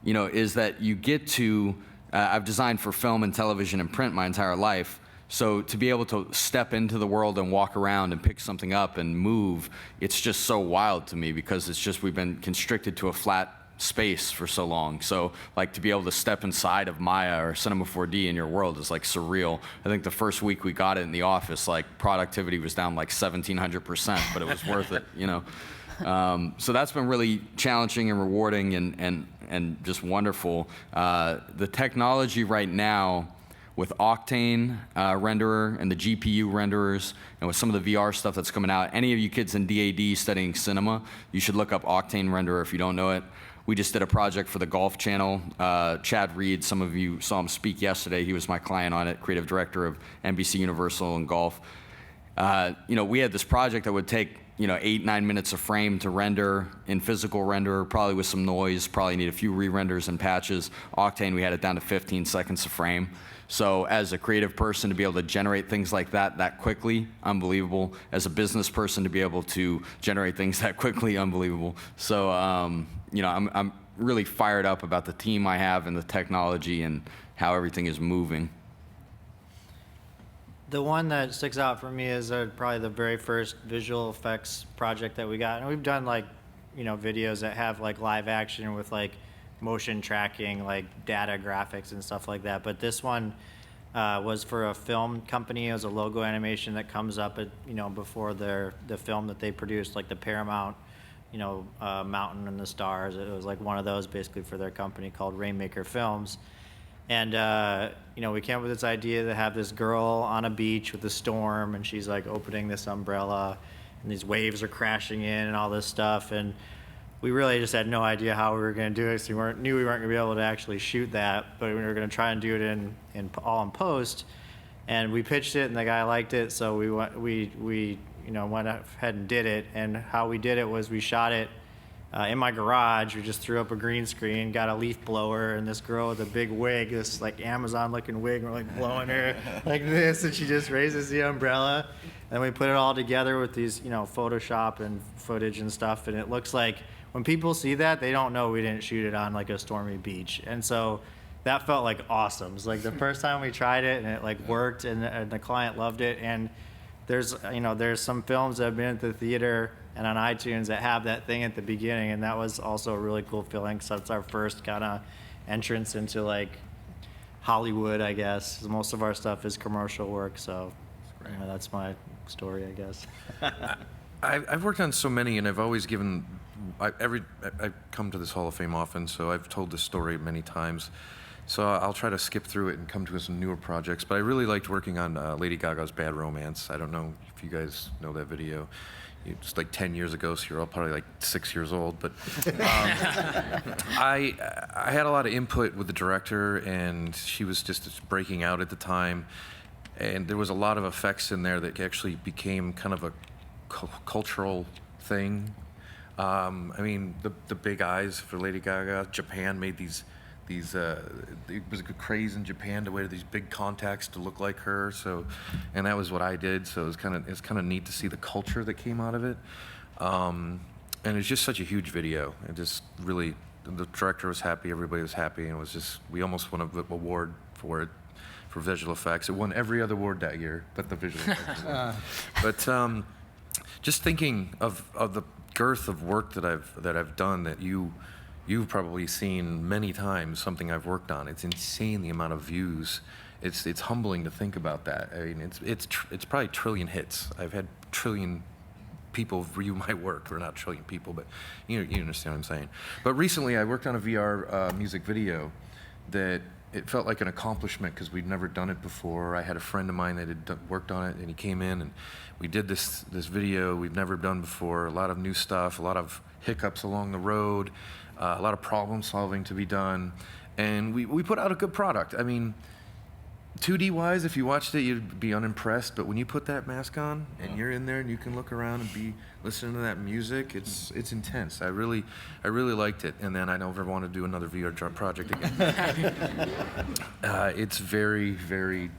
is that you get to, I've designed for film and television and print my entire life. So to be able to step into the world and walk around and pick something up and move, it's just so wild to me because it's just, we've been constricted to a flat space for so long. So like to be able to step inside of Maya or Cinema 4D in your world is like surreal. I think the first week we got it in the office, like productivity was down like 1,700%, but it was worth it, So that's been really challenging and rewarding and just wonderful. The technology right now with Octane renderer and the GPU renderers and with some of the VR stuff that's coming out, any of you kids in DAD studying cinema, you should look up Octane renderer if you don't know it. We just did a project for the Golf Channel. Chad Reed, some of you saw him speak yesterday. He was my client on it, creative director of NBC Universal and Golf. We had this project that would take 8-9 minutes a frame to render in physical renderer, probably with some noise, probably need a few re-renders and patches. Octane, we had it down to 15 seconds a frame. So as a creative person to be able to generate things like that quickly, unbelievable. As a business person to be able to generate things that quickly, unbelievable. So, I'm really fired up about the team I have and the technology and how everything is moving. The one that sticks out for me is probably the very first visual effects project that we got. And we've done like, videos that have like live action with like motion tracking, like data graphics and stuff like that. But this one was for a film company. It was a logo animation that comes up at, before the film that they produced, like the Paramount, Mountain and the Stars. It was like one of those basically for their company called Rainmaker Films. And, we came up with this idea to have this girl on a beach with a storm, and she's like opening this umbrella, and these waves are crashing in and all this stuff. And we really just had no idea how we were going to do it. So we knew we weren't going to be able to actually shoot that, but we were going to try and do it in post. And we pitched it, and the guy liked it, so we went ahead and did it. And how we did it was we shot it in my garage. We just threw up a green screen, got a leaf blower, and this girl with a big wig, this like Amazon-looking wig, and we're like blowing her like this, and she just raises the umbrella. And we put it all together with these, Photoshop and footage and stuff, and it looks like when people see that, they don't know we didn't shoot it on like a stormy beach. And so that felt like awesome. It's like the first time we tried it, and it like worked, and the client loved it. And there's some films that have been at the theater and on iTunes that have that thing at the beginning, and that was also a really cool feeling. So it's our first kind of entrance into like Hollywood, I guess. Most of our stuff is commercial work, so that's my story, I guess. I've worked on so many, and I've always given. I come to this Hall of Fame often, so I've told this story many times. So I'll try to skip through it and come to some newer projects. But I really liked working on Lady Gaga's Bad Romance. I don't know if you guys know that video. It's like 10 years ago, so you're all probably like 6 years old. But I had a lot of input with the director, and she was just breaking out at the time. And there was a lot of effects in there that actually became kind of a cultural thing. I mean, the big eyes for Lady Gaga. Japan made these. It was a craze in Japan to wear these big contacts to look like her. So, and that was what I did. So it's kind of neat to see the culture that came out of it. And it's just such a huge video. It just really, the director was happy, everybody was happy, and it was just, we almost won an award for it for visual effects. It won every other award that year, but the visual effects award. But just thinking of the girth of work that I've done that you've probably seen many times, something I've worked on. It's insane the amount of views. It's humbling to think about that. I mean, it's probably trillion hits. I've had trillion people view my work, or not trillion people, but you understand what I'm saying. But recently I worked on a VR music video that it felt like an accomplishment because we'd never done it before. I had a friend of mine that had worked on it, and he came in and we did this video we've never done before. A lot of new stuff, a lot of hiccups along the road, a lot of problem solving to be done, and we put out a good product. I mean, 2D wise, if you watched it, you'd be unimpressed. But when you put that mask on and you're in there and you can look around and be listening to that music, it's intense. I really liked it. And then I never want to do another VR project again. It's very, very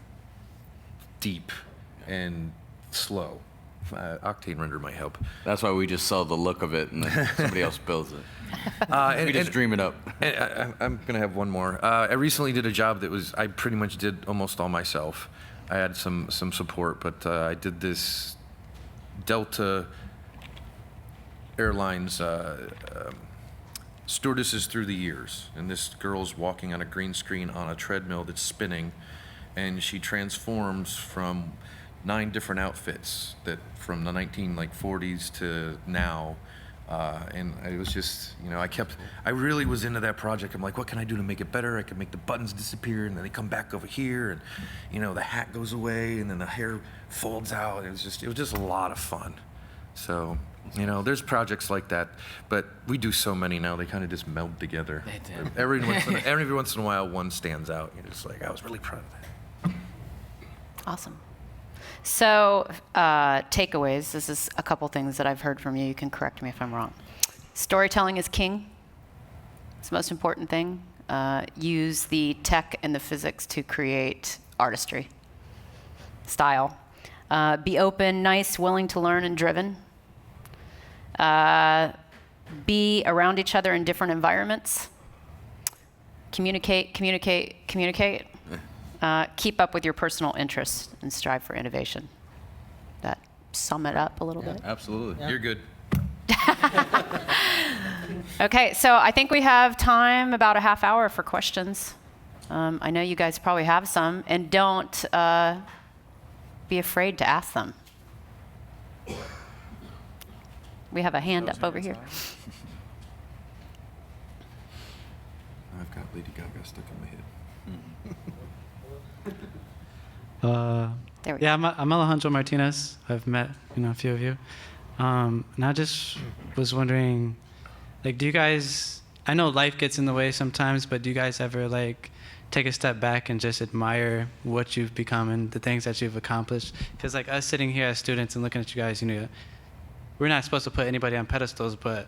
deep and slow. Octane Render might help. That's why we just sell the look of it and then somebody else builds it. We just dream it up. I'm going to have one more. I recently did a job that I pretty much did almost all myself. I had some support, but I did this Delta Airlines Stewardesses Through the Years. And this girl's walking on a green screen on a treadmill that's spinning, and she transforms from 9 different outfits that from the 1940s to now, and it was just, I really was into that project. I'm like, what can I do to make it better? I can make the buttons disappear, and then they come back over here, and the hat goes away, and then the hair folds out. It was just a lot of fun. So, there's projects like that, but we do so many now. They kind of just meld together. They do. Every once in a while, one stands out. You're just like, I was really proud of that. Awesome. So, takeaways. This is a couple things that I've heard from you. You can correct me if I'm wrong. Storytelling is king. It's the most important thing. Use the tech and the physics to create artistry, style. Be open, nice, willing to learn, and driven. Be around each other in different environments. Communicate. keep up with your personal interests and strive for innovation. That sum it up a little bit? Absolutely. You're good. Okay, so I think we have time, about a half hour, for questions. I know you guys probably have some, and don't be afraid to ask them. We have a hand up over here. I've got Lady Gaga stuck in my head. There we Yeah, I'm Alejandro Martinez. I've met a few of you, and I just was wondering, like, do you guys? I know life gets in the way sometimes, but do you guys ever like take a step back and just admire what you've become and the things that you've accomplished? Because like us sitting here as students and looking at you guys, we're not supposed to put anybody on pedestals, but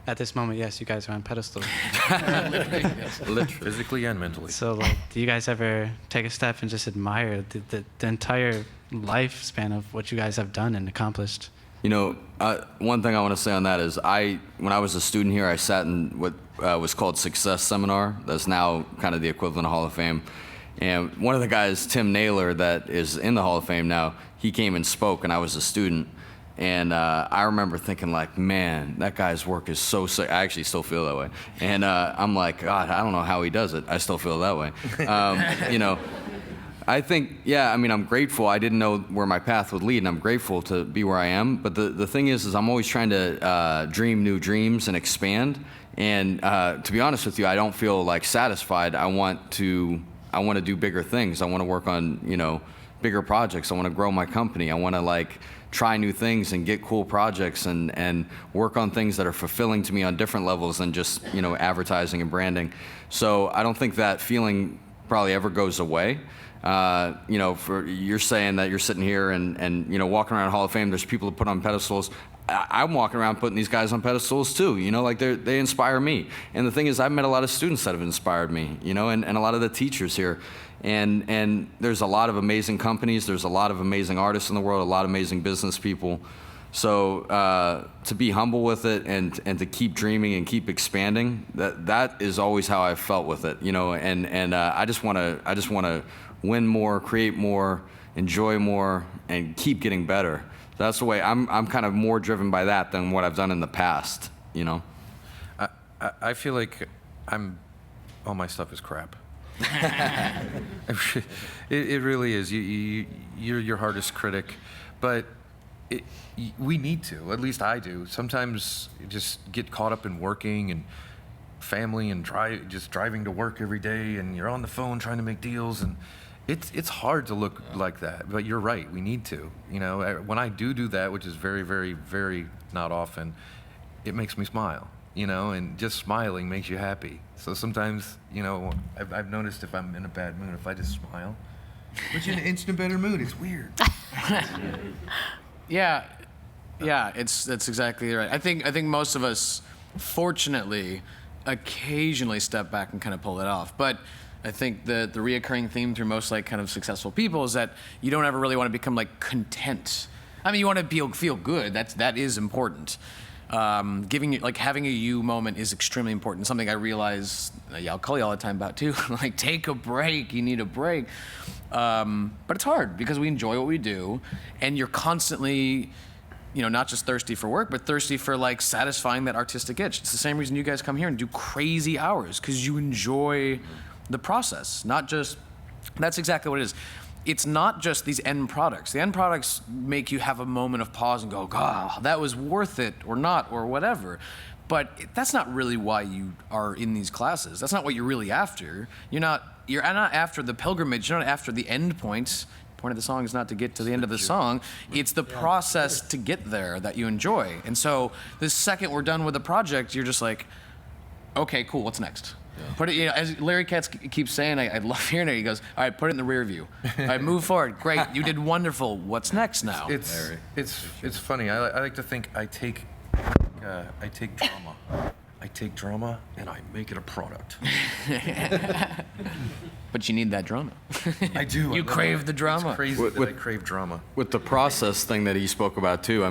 at this moment, yes, you guys are on pedestals. Literally. Physically and mentally. So, like, do you guys ever take a step and just admire the entire lifespan of what you guys have done and accomplished? One thing I want to say on that is when I was a student here, I sat in what was called Success Seminar. That's now kind of the equivalent of Hall of Fame. And one of the guys, Tim Naylor, that is in the Hall of Fame now, he came and spoke, and I was a student. And I remember thinking, like, man, that guy's work is so sick. I actually still feel that way. And I'm like, God, I don't know how he does it. I still feel that way. I think, I'm grateful. I didn't know where my path would lead, and I'm grateful to be where I am. But the thing is I'm always trying to dream new dreams and expand. And to be honest with you, I don't feel like satisfied. I want to do bigger things. I want to work on, bigger projects. I want to grow my company. I want to try new things and get cool projects and work on things that are fulfilling to me on different levels than just, advertising and branding. So I don't think that feeling probably ever goes away. You're saying that you're sitting here and walking around Hall of Fame, there's people to put on pedestals. I'm walking around putting these guys on pedestals too, they inspire me. And the thing is, I've met a lot of students that have inspired me, and a lot of the teachers here. And there's a lot of amazing companies, there's a lot of amazing artists in the world, a lot of amazing business people. So to be humble with it and to keep dreaming and keep expanding, that is always how I've felt with it, and I just want to win more, create more, enjoy more, and keep getting better. That's the way I'm kind of more driven by that than what I've done in the past, I feel like all my stuff is crap. It really is. You're your hardest critic, but we need to. At least I do. Sometimes you just get caught up in working and family and driving to work every day, and you're on the phone trying to make deals, and it's hard to look like that. But you're right. We need to. When I do that, which is very, very, very not often, it makes me smile. And just smiling makes you happy. So sometimes, I've noticed if I'm in a bad mood, if I just smile, puts you in an instant better mood. It's weird. Yeah, that's exactly right. I think most of us, fortunately, occasionally step back and kind of pull it off. But I think the reoccurring theme through most kind of successful people is that you don't ever really want to become content. I mean, you want to feel good. That is important. Having a you moment is extremely important. Something I realize I yell Culley all the time about too. Take a break. You need a break. But it's hard because we enjoy what we do, and you're constantly, not just thirsty for work, but thirsty for satisfying that artistic itch. It's the same reason you guys come here and do crazy hours, because you enjoy the process. That's exactly what it is. It's not just these end products. The end products make you have a moment of pause and go, God, that was worth it, or not, or whatever. But that's not really why you are in these classes. That's not what you're really after. You're not after the pilgrimage. You're not after the end points. The point of the song is not to get to the end of the song. It's the process to get there that you enjoy. And so the second we're done with the project, you're just like, okay, cool, what's next? Put it, as Larry Katz keeps saying, I love hearing it. He goes, all right, put it in the rear view. All right, move forward. Great, you did wonderful. What's next now? It's funny. I like to think I take drama. I take drama and I make it a product. But you need that drama. I do. You crave the drama. It's crazy that I crave drama. With the process thing that he spoke about too,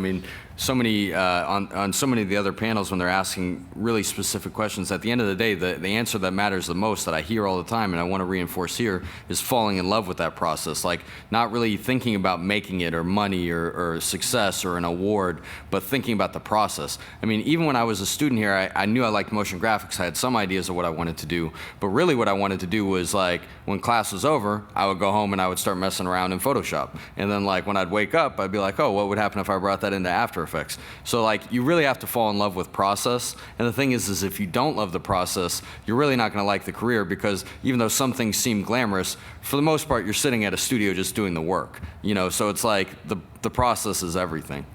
so many on so many of the other panels when they're asking really specific questions. At the end of the day, the answer that matters the most that I hear all the time, and I want to reinforce here, is falling in love with that process. Like not really thinking about making it or money or success or an award, but thinking about the process. I mean, even when I was a student here, I knew I liked motion graphics. I had some ideas of what I wanted to do, but really what I wanted to do was like when class was over, I would go home and I would start messing around in Photoshop. And then like when I'd wake up, I'd be like, oh, what would happen if I brought that into After Effects? So like you really have to fall in love with process. And the thing is if you don't love the process, you're really not going to like the career, because even though some things seem glamorous, for the most part, you're sitting at a studio just doing the work. You know, so it's like the process is everything.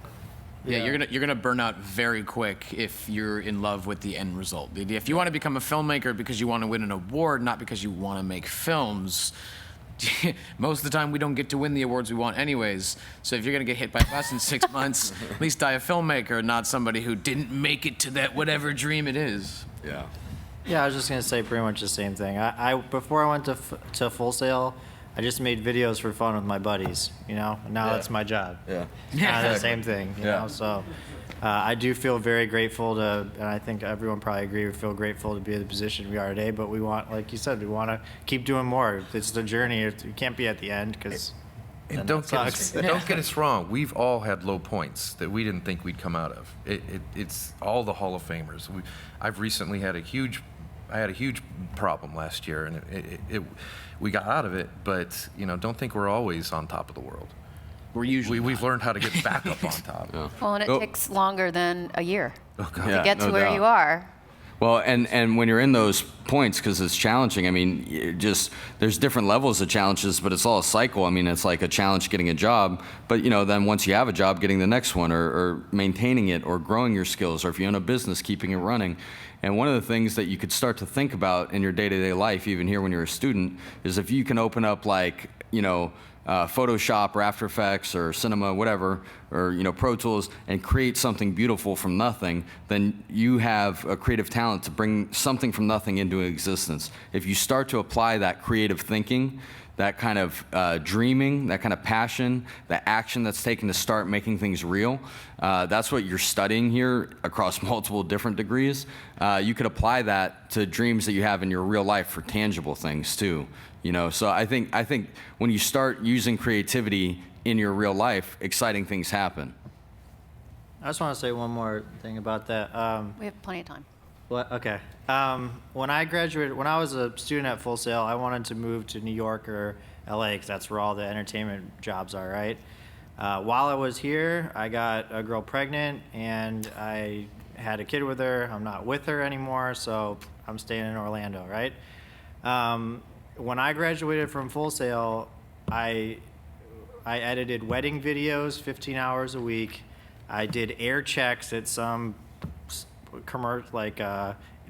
Yeah, you're gonna burn out very quick if you're in love with the end result. The idea, if you want to become a filmmaker because you want to win an award, not because you want to make films, most of the time we don't get to win the awards we want anyways. So if you're gonna get hit by a bus in 6 months, at least die a filmmaker, not somebody who didn't make it to that whatever dream it is. Yeah. Yeah, I was just gonna say pretty much the same thing. I before I went to Full Sail, I just made videos for fun with my buddies, you know. And now that's my job. Yeah. It's kind of the same thing, you Yeah. know. So I do feel very grateful to, and I think everyone probably agree. We feel grateful to be in the position we are today. But we want, like you said, we want to keep doing more. It's the journey. You can't be at the end because. And don't get us wrong. We've all had low points that we didn't think we'd come out of. It's all the Hall of Famers. I've recently had I had a huge problem last year, and we got out of it. But you know, don't think we're always on top of the world. We're usually We've learned how to get back up on top. Yeah. Well, and it takes longer than a year Yeah, to get to no where doubt. you are. Well, and when you're in those points, because it's challenging, I mean, there's different levels of challenges, but it's all a cycle. I mean, it's like a challenge getting a job, but you know, then once you have a job, getting the next one, or maintaining it, or growing your skills, or if you own a business, keeping it running. And one of the things that you could start to think about in your day-to-day life, even here when you're a student, is if you can open up like, you know, Photoshop or After Effects or Cinema, whatever, or you know, Pro Tools, and create something beautiful from nothing, then you have a creative talent to bring something from nothing into existence. If you start to apply that creative thinking, that kind of dreaming, that kind of passion, the action that's taken to start making things real, that's what you're studying here across multiple different degrees. You could apply that to dreams that you have in your real life for tangible things too. You know, so I think when you start using creativity in your real life, exciting things happen. I just want to say one more thing about that. We have plenty of time. What? Okay. When I graduated, when I was a student at Full Sail, I wanted to move to New York or LA because that's where all the entertainment jobs are, right? While I was here, I got a girl pregnant and I had a kid with her. I'm not with her anymore, so I'm staying in Orlando, right? When I graduated from Full Sail, I edited wedding videos 15 hours a week. I did air checks at some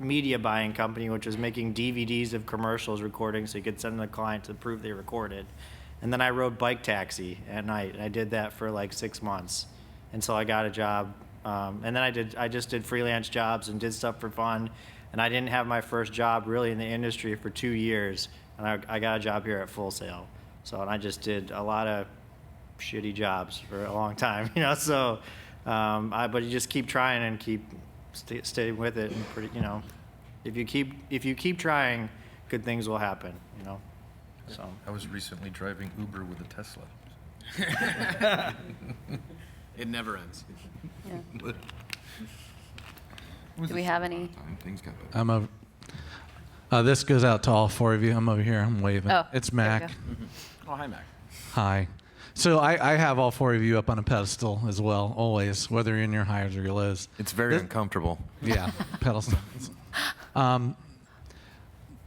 media buying company, which was making DVDs of commercials recording so you could send the client to prove they recorded. And then I rode bike taxi at night. And I did that for like 6 months until I got a job. And then I just did freelance jobs and did stuff for fun. And I didn't have my first job really in the industry for 2 years. And I got a job here at Full Sail. So, and I just did a lot of shitty jobs for a long time, you know. So, but you just keep trying and stay with it, and pretty, you know, if you keep trying, good things will happen, you know. So I was recently driving Uber with a Tesla. It never ends. Yeah. Do we have any? Things got better. I'm over. This goes out to all four of you. I'm over here. I'm waving. Oh, It's there you Mac. go. Oh, hi, Mac. Hi. So I have all four of you up on a pedestal as well, always, whether you're in your highs or your lows. It's very uncomfortable. Yeah, pedestal.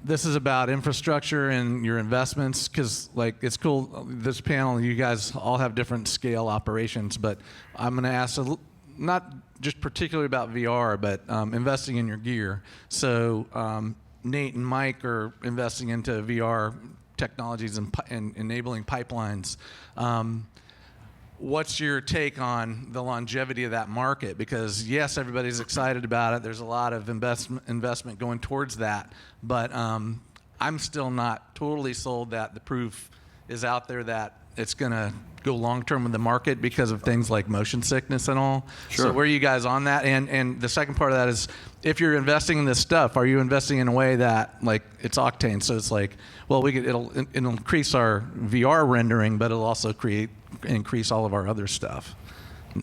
This is about infrastructure and your investments, because like it's cool. This panel, you guys all have different scale operations, but I'm going to ask not just particularly about VR, but investing in your gear. So Nate and Mike are investing into VR technologies and enabling pipelines. What's your take on the longevity of that market? Because yes, everybody's excited about it. There's a lot of investment going towards that, but I'm still not totally sold that the proof is out there that it's going to go long term with the market because of things like motion sickness and all. Sure. So where are you guys on that? And the second part of that is, if you're investing in this stuff, are you investing in a way that, like, it's Octane, so it's like, well, it'll increase our VR rendering, but it'll also increase all of our other stuff.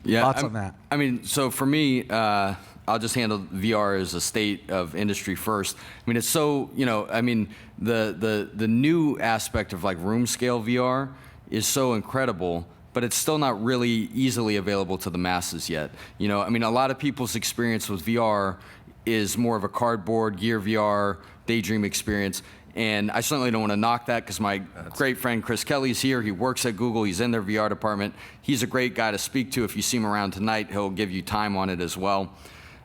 Yeah, Thoughts on that? I mean, so for me, I'll just handle VR as a state of industry first. I mean, it's so, I mean, the new aspect of like room scale VR is so incredible, but it's still not really easily available to the masses yet. I mean, a lot of people's experience with VR is more of a cardboard, Gear VR, Daydream experience. And I certainly don't want to knock that, because my great friend Chris Kelly's here. He works at Google. He's in their VR department. He's a great guy to speak to. If you see him around tonight, he'll give you time on it as well.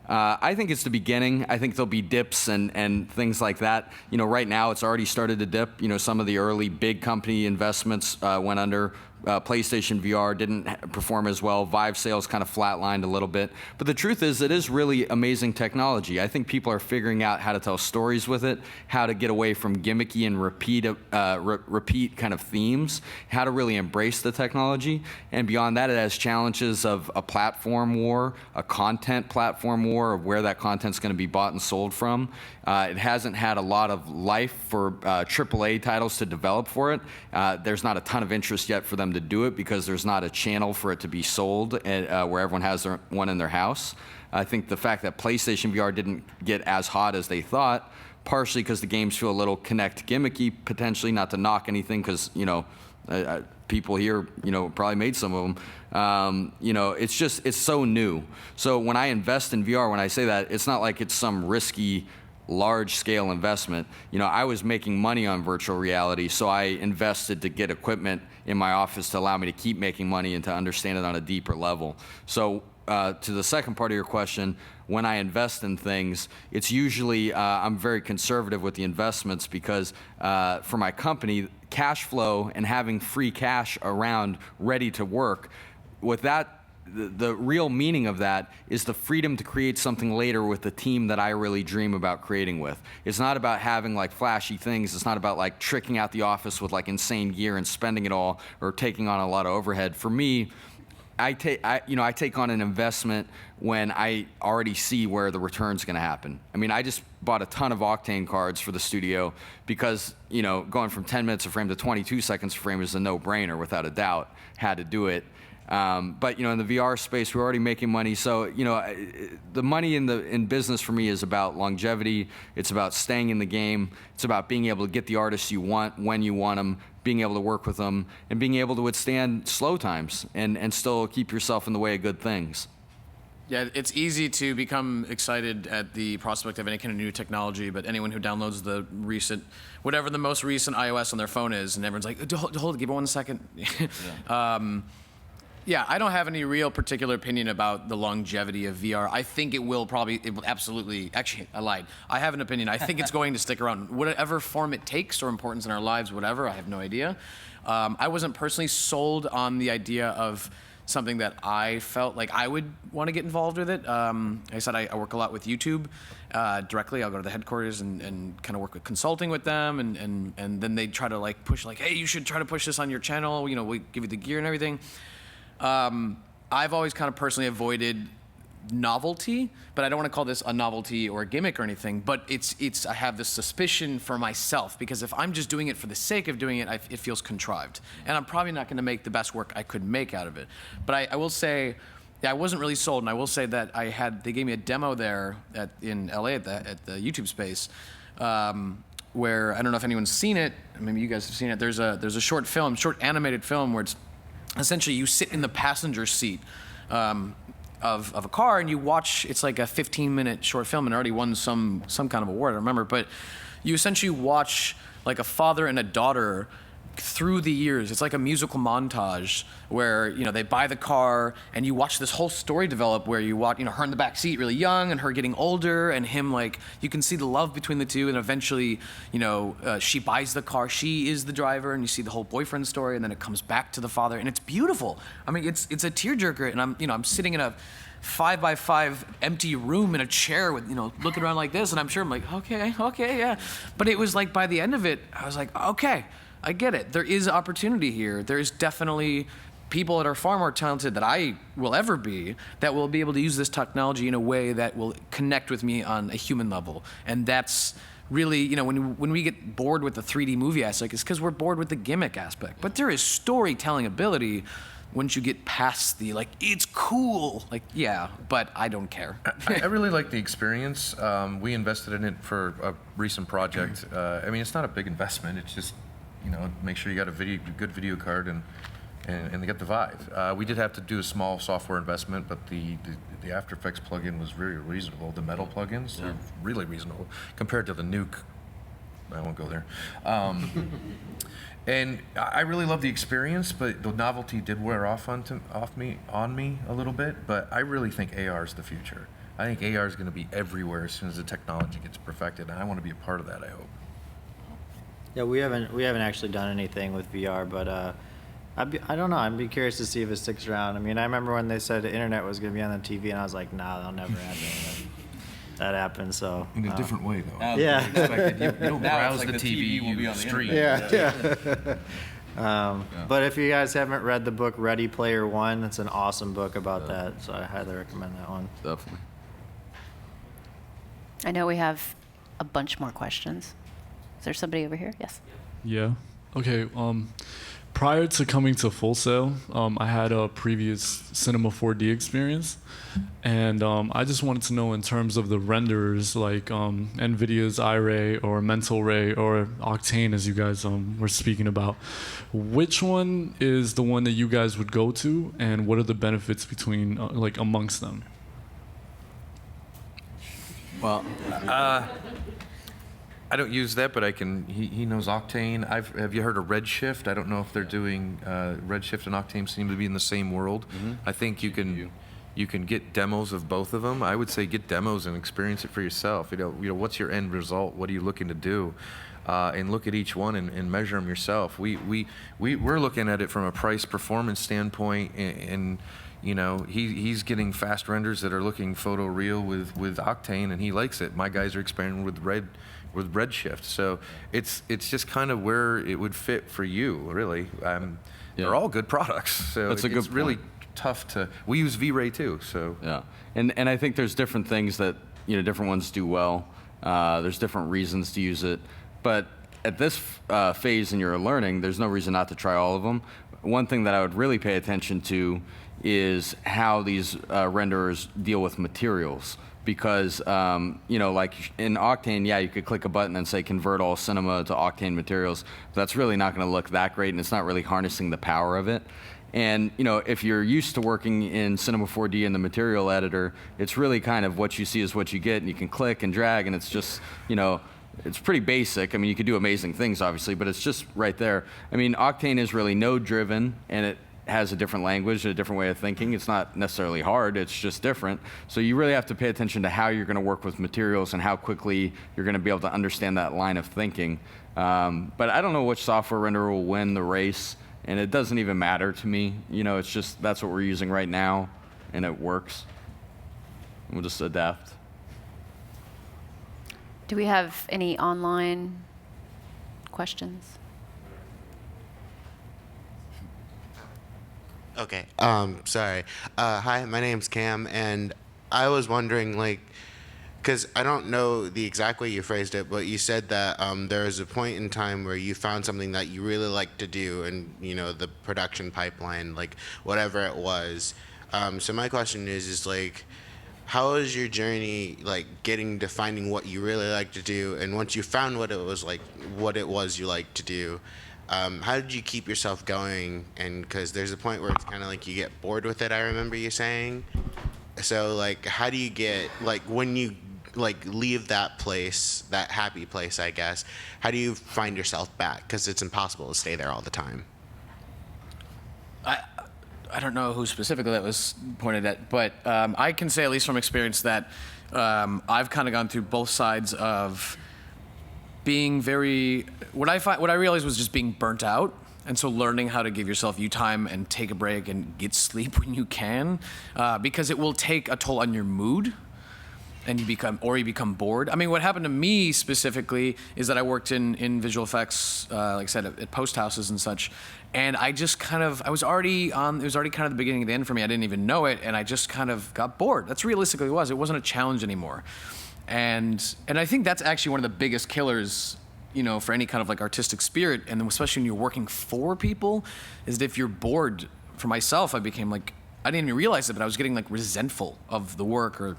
I think it's the beginning. I think there'll be dips and things like that. Right now it's already started to dip. Some of the early big company investments went under. PlayStation VR didn't perform as well. Vive sales kind of flatlined a little bit. But the truth is, it is really amazing technology. I think people are figuring out how to tell stories with it, how to get away from gimmicky and repeat kind of themes, how to really embrace the technology. And beyond that, it has challenges of a platform war, a content platform war, of where that content's going to be bought and sold from. It hasn't had a lot of life for AAA titles to develop for it. There's not a ton of interest yet for them to do it, because there's not a channel for it to be sold where everyone has one in their house. I think the fact that PlayStation VR didn't get as hot as they thought, partially because the games feel a little Kinect gimmicky, potentially, not to knock anything, because people here probably made some of them. It's so new. So when I invest in VR, when I say that, it's not like it's some risky large-scale investment. I was making money on virtual reality, so I invested to get equipment in my office to allow me to keep making money and to understand it on a deeper level. So to the second part of your question, when I invest in things, it's usually, I'm very conservative with the investments, because for my company, cash flow and having free cash around ready to work, with that, the real meaning of that is the freedom to create something later with the team that I really dream about creating with. It's not about having like flashy things. It's not about like tricking out the office with like insane gear and spending it all, or taking on a lot of overhead. For me, I take on an investment when I already see where the return's going to happen. I mean, I just bought a ton of Octane cards for the studio, because going from 10 minutes of frame to 22 seconds of frame is a no-brainer, without a doubt. Had to do it. But in the VR space, we're already making money. So the money in business for me is about longevity. It's about staying in the game. It's about being able to get the artists you want when you want them, being able to work with them, and being able to withstand slow times and still keep yourself in the way of good things. Yeah, it's easy to become excited at the prospect of any kind of new technology, but anyone who downloads whatever the most recent iOS on their phone is, and everyone's like, hold, give it 1 second. Yeah, I don't have any real particular opinion about the longevity of VR. I think it will absolutely, actually, I lied. I have an opinion. I think it's going to stick around. Whatever form it takes or importance in our lives, whatever, I have no idea. I wasn't personally sold on the idea of something that I felt like I would want to get involved with it. Like I said, I work a lot with YouTube directly. I'll go to the headquarters and kind of work with consulting with them, and then they try to like push like, hey, you should try to push this on your channel. We give you the gear and everything. I've always kind of personally avoided novelty, but I don't want to call this a novelty or a gimmick or anything, but I have this suspicion for myself, because if I'm just doing it for the sake of doing it, it feels contrived. And I'm probably not going to make the best work I could make out of it. But I will say, I wasn't really sold, and I will say that they gave me a demo there in LA at the YouTube space, where, I don't know if anyone's seen it, maybe you guys have seen it, there's a short animated film where it's essentially you sit in the passenger seat of a car and you watch. It's like a 15-minute short film, and already won some kind of award, I remember. But you essentially watch like a father and a daughter through the years. It's like a musical montage where they buy the car and you watch this whole story develop, where you watch her in the back seat really young and her getting older, and him, like, you can see the love between the two, and eventually she buys the car, she is the driver, and you see the whole boyfriend story, and then it comes back to the father, and it's beautiful. I mean, it's a tearjerker, and I'm sitting in a 5x5 empty room in a chair with looking around like this, and I'm sure I'm like, okay, yeah. But it was like, by the end of it, I was like, okay, I get it. There is opportunity here. There is definitely people that are far more talented than I will ever be that will be able to use this technology in a way that will connect with me on a human level. And that's really, when we get bored with the 3D movie aspect, it's because we're bored with the gimmick aspect. But there is storytelling ability once you get past the, it's cool. Yeah, but I don't care. I really like the experience. We invested in it for a recent project. It's not a big investment. It's just, make sure you got a good video card and they get the vibe. We did have to do a small software investment, but the After Effects plugin was very reasonable. The metal plugins are really reasonable compared to the Nuke. I won't go there. And I really love the experience, but the novelty did wear off on me a little bit. But I really think AR is the future. I think AR is going to be everywhere as soon as the technology gets perfected, and I want to be a part of that. I hope. Yeah, we haven't actually done anything with VR, but I don't know. I'd be curious to see if it sticks around. I remember when they said the internet was going to be on the TV, and I was like, nah, that'll never happen. That happened, so. In a different way, though. Yeah. You don't browse the TV, you stream. Yeah. But if you guys haven't read the book Ready Player One, it's an awesome book about that, so I highly recommend that one. Definitely. I know we have a bunch more questions. Is there somebody over here? Yes. Yeah. Okay. Prior to coming to Full Sail, I had a previous Cinema 4D experience, and I just wanted to know in terms of the renderers, like NVIDIA's iRay or Mental Ray or Octane, as you guys were speaking about, which one is the one that you guys would go to, and what are the benefits between amongst them? Well, I don't use that, but I can. He knows Octane. Have you heard of Redshift? I don't know if they're doing Redshift and Octane seem to be in the same world. Mm-hmm. I think you can get demos of both of them. I would say get demos and experience it for yourself. What's your end result? What are you looking to do? And look at each one and measure them yourself. We're looking at it from a price performance standpoint, and he's getting fast renders that are looking photoreal with Octane, and he likes it. My guys are experimenting with Redshift, so it's just kind of where it would fit for you, really. They're all good products, so That's a good it's really point. tough to. We use V-Ray too, so yeah, and I think there's different things that different ones do well. There's different reasons to use it, but at this phase in your learning, there's no reason not to try all of them. One thing that I would really pay attention to is how these renderers deal with materials. Because, like in Octane, yeah, you could click a button and say convert all cinema to Octane materials. But that's really not going to look that great, and it's not really harnessing the power of it. And, if you're used to working in Cinema 4D in the material editor, it's really kind of what you see is what you get, and you can click and drag, and it's just, it's pretty basic. You could do amazing things, obviously, but it's just right there. Octane is really node-driven, and it has a different language, a different way of thinking. It's not necessarily hard, it's just different. So you really have to pay attention to how you're going to work with materials and how quickly you're going to be able to understand that line of thinking. But I don't know which software renderer will win the race, and it doesn't even matter to me. It's just that's what we're using right now, and it works. We'll just adapt. Do we have any online questions? Okay. Sorry. Hi, my name's Cam, and I was wondering, because I don't know the exact way you phrased it, but you said that there was a point in time where you found something that you really liked to do, and the production pipeline, whatever it was. So my question is how is your journey getting to finding what you really like to do, and once you found what it was you like to do? How did you keep yourself going? And because there's a point where it's kind of you get bored with it, I remember you saying. So how do you get when you leave that place, that happy place, I guess, how do you find yourself back? Because it's impossible to stay there all the time. I don't know who specifically that was pointed at, but I can say, at least from experience, that I've kind of gone through both sides of being very, what I realized was just being burnt out. And so learning how to give yourself time and take a break and get sleep when you can, because it will take a toll on your mood. and you become bored. I mean, what happened to me specifically is that I worked in visual effects, like I said, at post houses and such, and I just kind of, it was already kind of the beginning of the end for me. I didn't even know it, and I just kind of got bored. That's realistically what it was. It wasn't a challenge anymore, and I think that's actually one of the biggest killers, you know, for any kind of like artistic spirit, and especially when you're working for people, is that if you're bored. For myself, I became like, I didn't even realize it, but I was getting like resentful of the work or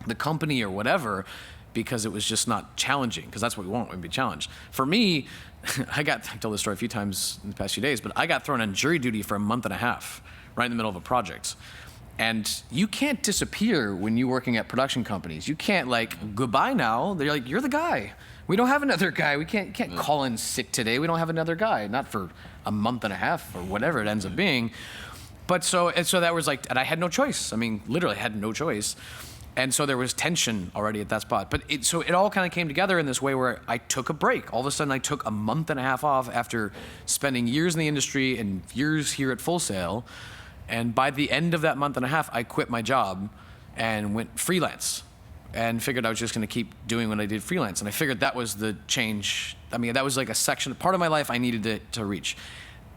the company or whatever, because it was just not challenging, because that's what we want, we be challenged. For me, I've told this story a few times in the past few days, but I got thrown on jury duty for a month and a half, right in the middle of a project. And you can't disappear when you're working at production companies. You can't like, goodbye now. They're like, you're the guy. We don't have another guy. We can't call in sick today. We don't have another guy, not for a month and a half or whatever it ends up being. But so that was like, and I had no choice. I mean, literally had no choice. And so there was tension already at that spot. But it all kind of came together in this way where I took a break. All of a sudden I took a month and a half off after spending years in the industry and years here at Full Sail. And by the end of that month and a half, I quit my job and went freelance and figured I was just going to keep doing what I did freelance. And I figured that was the change. I mean, that was like a part of my life I needed to reach.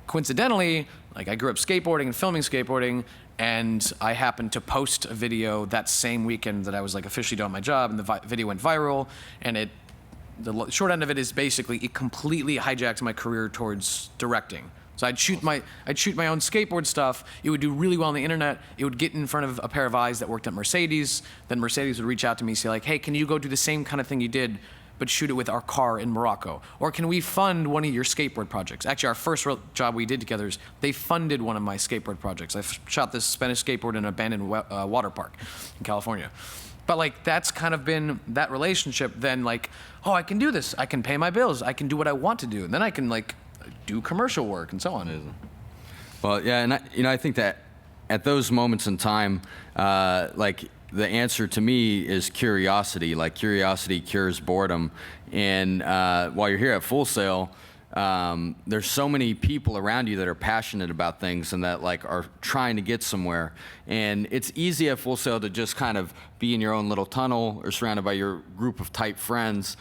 Coincidentally, like I grew up skateboarding and filming skateboarding, and I happened to post a video that same weekend that I was like officially doing my job, and the video went viral. And the short end of it is basically it completely hijacked my career towards directing. So I'd shoot my own skateboard stuff. It would do really well on the internet. It would get in front of a pair of eyes that worked at Mercedes. Then Mercedes would reach out to me and say like, hey, can you go do the same kind of thing you did, but shoot it with our car in Morocco? Or can we fund one of your skateboard projects? Actually, our first real job we did together is they funded one of my skateboard projects. I shot this Spanish skateboard in an abandoned water park in California. But like that's kind of been that relationship. Then like, oh, I can do this. I can pay my bills. I can do what I want to do. And then I can like do commercial work and so on. Well, yeah, and I think that at those moments in time, like the answer to me is curiosity. Like curiosity cures boredom. And while you're here at Full Sail, there's so many people around you that are passionate about things and that like are trying to get somewhere. And it's easy at Full Sail to just kind of be in your own little tunnel or surrounded by your group of tight friends,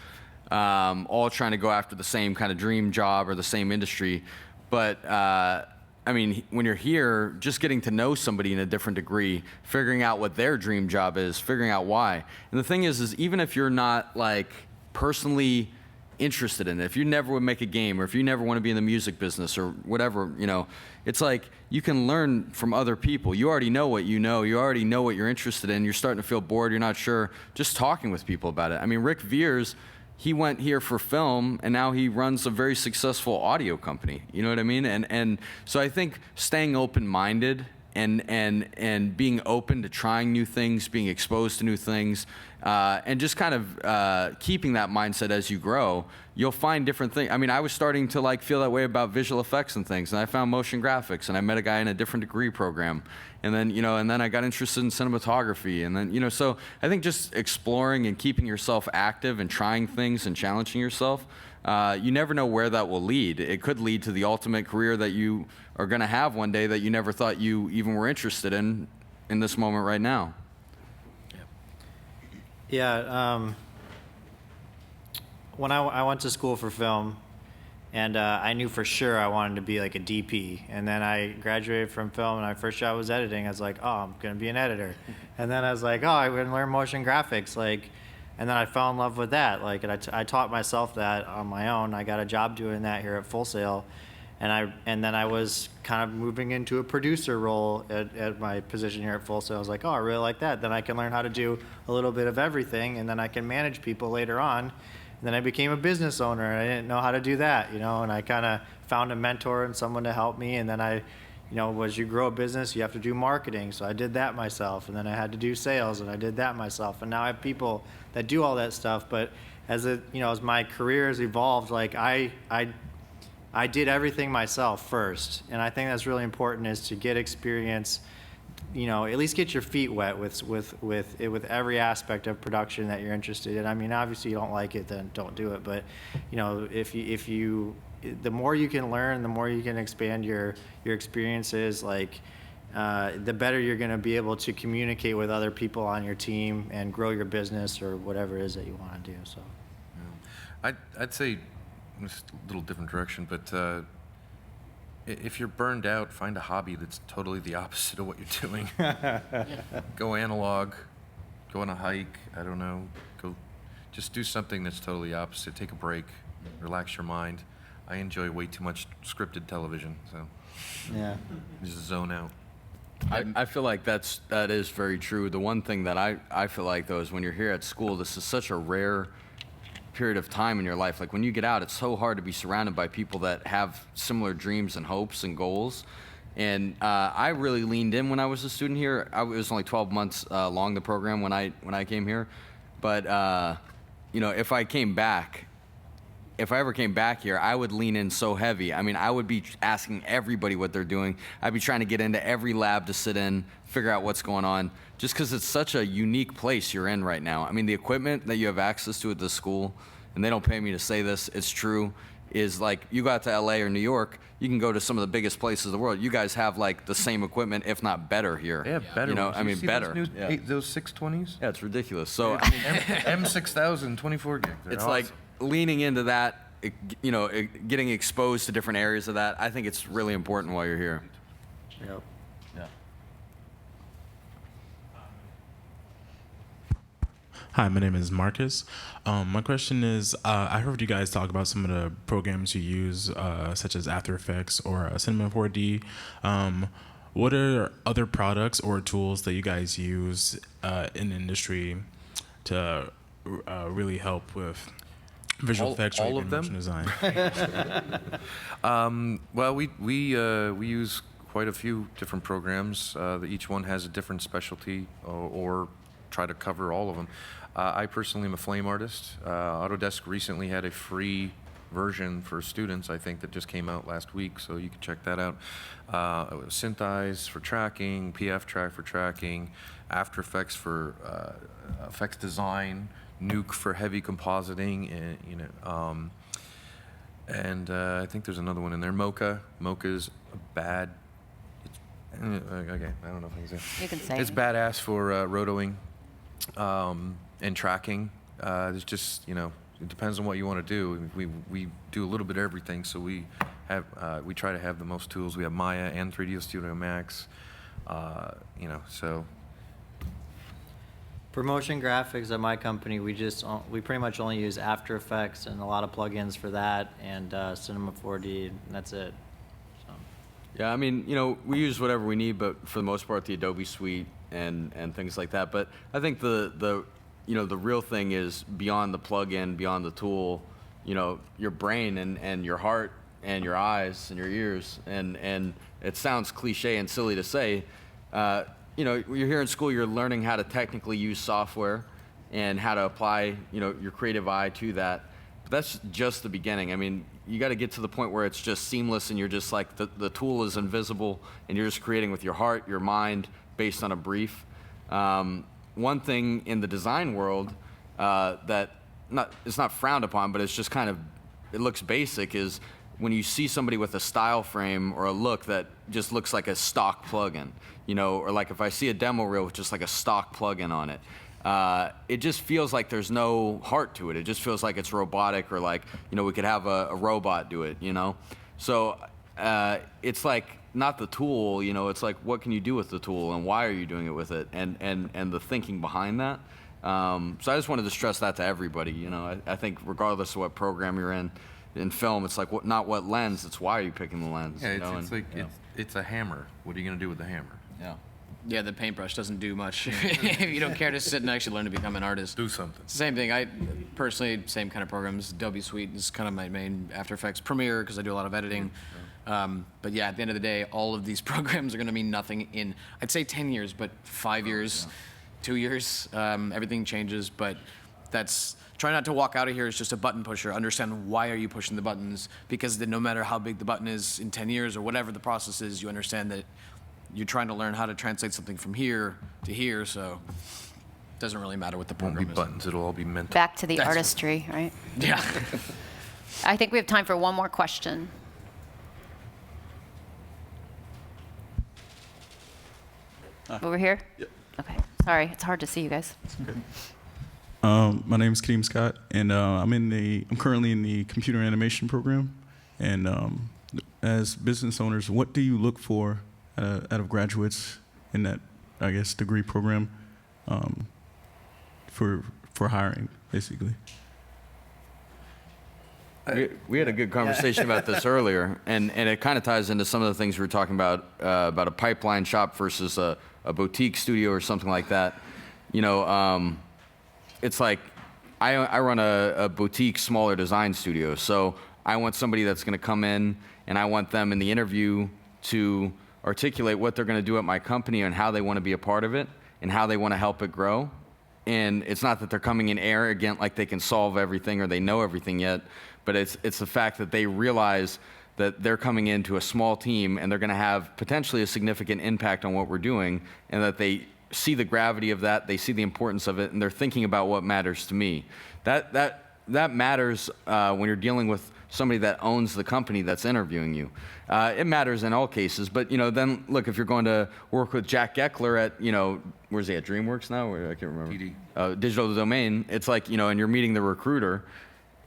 all trying to go after the same kind of dream job or the same industry. But I mean, when you're here, just getting to know somebody in a different degree, figuring out what their dream job is, figuring out why. And the thing is even if you're not like personally interested in it, if you never would make a game or if you never want to be in the music business or whatever, you know, it's like you can learn from other people. You already know what you know. You already know what you're interested in. You're starting to feel bored. You're not sure. Just talking with people about it. I mean, Rick Veers, he went here for film, and now he runs a very successful audio company. You know what I mean? And so I think staying open-minded and being open to trying new things, being exposed to new things, and just kind of keeping that mindset as you grow, you'll find different things. I mean, I was starting to like feel that way about visual effects and things, and I found motion graphics, and I met a guy in a different degree program, and then I got interested in cinematography, and then so I think just exploring and keeping yourself active and trying things and challenging yourself. You never know where that will lead. It could lead to the ultimate career that you are going to have one day that you never thought you even were interested in this moment right now. Yeah, when I went to school for film, and I knew for sure I wanted to be like a DP. And then I graduated from film, and my first job was editing. I was like, oh, I'm going to be an editor. And then I was like, oh, I'm going to learn motion graphics. And then I fell in love with that. Like, and I taught myself that on my own. I got a job doing that here at Full Sail. And then I was kind of moving into a producer role at my position here at Full Sail. I was like, oh, I really like that. Then I can learn how to do a little bit of everything, and then I can manage people later on. And then I became a business owner, and I didn't know how to do that, and I kind of found a mentor and someone to help me. And then as you grow a business, you have to do marketing. So I did that myself, and then I had to do sales, and I did that myself. And now I have people that do all that stuff. But as my career has evolved, like I did everything myself first, and I think that's really important, is to get experience, at least get your feet wet with every aspect of production that you're interested in. I mean, obviously you don't like it, then don't do it. But the more you can learn, the more you can expand your experiences. Like, the better you're going to be able to communicate with other people on your team and grow your business or whatever it is that you want to do. So, I'd say just a little different direction, but if you're burned out, find a hobby that's totally the opposite of what you're doing. Go analog, go on a hike, I don't know, just do something that's totally opposite. Take a break, relax your mind. I enjoy way too much scripted television, so yeah. just zone out. I feel like that is very true. The one thing that I feel like, though, is when you're here at school, this is such a rare period of time in your life. Like, when you get out, it's so hard to be surrounded by people that have similar dreams and hopes and goals. And I really leaned in when I was a student here. It was only 12 months long, the program, when I came here. But, if I ever came back here, I would lean in so heavy. I mean, I would be asking everybody what they're doing. I'd be trying to get into every lab to sit in, figure out what's going on, just because it's such a unique place you're in right now. I mean, the equipment that you have access to at this school, and they don't pay me to say this, it's true, is like, you go out to LA or New York, you can go to some of the biggest places in the world. You guys have like the same equipment, if not better here. They have better ones. I mean, see better. Those 620s? Yeah, it's ridiculous. So M6000, 24 gig. They're it's awesome. like leaning into that, getting exposed to different areas of that. I think it's really important while you're here. Yep. Yeah. Hi, my name is Marcus. My question is, I heard you guys talk about some of the programs you use, such as After Effects or Cinema 4D. What are other products or tools that you guys use in the industry to really help with visual effects or all even of them? motion design? Well, we use quite a few different programs. Each one has a different specialty, or try to cover all of them. I personally am a flame artist. Autodesk recently had a free version for students, I think, that just came out last week, so you can check that out. Synthesize for tracking, PF Track for tracking, After Effects for effects design, Nuke for heavy compositing, and I think there's another one in there. Mocha's bad. Okay, I don't know if I can say. You can say It's it. badass for rotoing and tracking. It's just, it depends on what you want to do. We do a little bit of everything, so we try to have the most tools. We have Maya and 3D Studio Max, so. For motion graphics at my company, we pretty much only use After Effects and a lot of plugins for that, and Cinema 4D, and that's it. So. Yeah, I mean, we use whatever we need, but for the most part, the Adobe Suite and things like that. But I think the real thing is beyond the plugin, beyond the tool, your brain and your heart and your eyes and your ears. And it sounds cliche and silly to say, you're here in school, you're learning how to technically use software and how to apply, your creative eye to that. But that's just the beginning. I mean, you got to get to the point where it's just seamless and you're just like, the tool is invisible and you're just creating with your heart, your mind, based on a brief. One thing in the design world it's not frowned upon, but it's just it looks basic, is when you see somebody with a style frame or a look that just looks like a stock plugin, or like if I see a demo reel with just like a stock plugin on it, it just feels like there's no heart to it. It just feels like it's robotic, or like, we could have a robot do it, So it's like, not the tool, it's like, what can you do with the tool and why are you doing it with it, and the thinking behind that. So I just wanted to stress that to everybody. I think regardless of what program you're in film, it's like, not what lens, it's why are you picking the lens. Yeah, it's a hammer. What are you going to do with the hammer? Yeah. Yeah, the paintbrush doesn't do much if you don't care to sit and actually learn to become an artist. Do something. Same thing. I personally, same kind of programs. Adobe Suite is kind of my main. After Effects, Premiere, because I do a lot of editing. But yeah, at the end of the day, all of these programs are going to mean nothing in, I'd say 10 years, but 5 years, 2 years. Everything changes, but try not to walk out of here as just a button pusher. Understand why are you pushing the buttons, because then no matter how big the button is in 10 years or whatever the process is, you understand that you're trying to learn how to translate something from here to here, so it doesn't really matter what the program Won't be is. buttons, it'll all be mental. Back to the artistry, right? Yeah. I think we have time for one more question. Over here? Okay. Sorry, it's hard to see you guys. My name is Kadeem Scott, and I'm currently in the computer animation program. And as business owners, what do you look for out of graduates in that, I guess, degree program for hiring, basically? We had a good conversation about this earlier, and it kind of ties into some of the things we were talking about a pipeline shop versus a boutique studio or something like that. You know, it's like I run a boutique, smaller design studio, so I want somebody that's going to come in, and I want them in the interview to articulate what they're going to do at my company and how they want to be a part of it and how they want to help it grow. And it's not that they're coming in arrogant like they can solve everything or they know everything yet, but it's the fact that they realize that they're coming into a small team and they're going to have potentially a significant impact on what we're doing, and that they see the gravity of that, they see the importance of it, and they're thinking about what matters to me. That matters when you're dealing with somebody that owns the company that's interviewing you. It matters in all cases, but then look, if you're going to work with Jack Geckler at, where's he at, DreamWorks now? I can't remember. Digital Domain. It's like, and you're meeting the recruiter.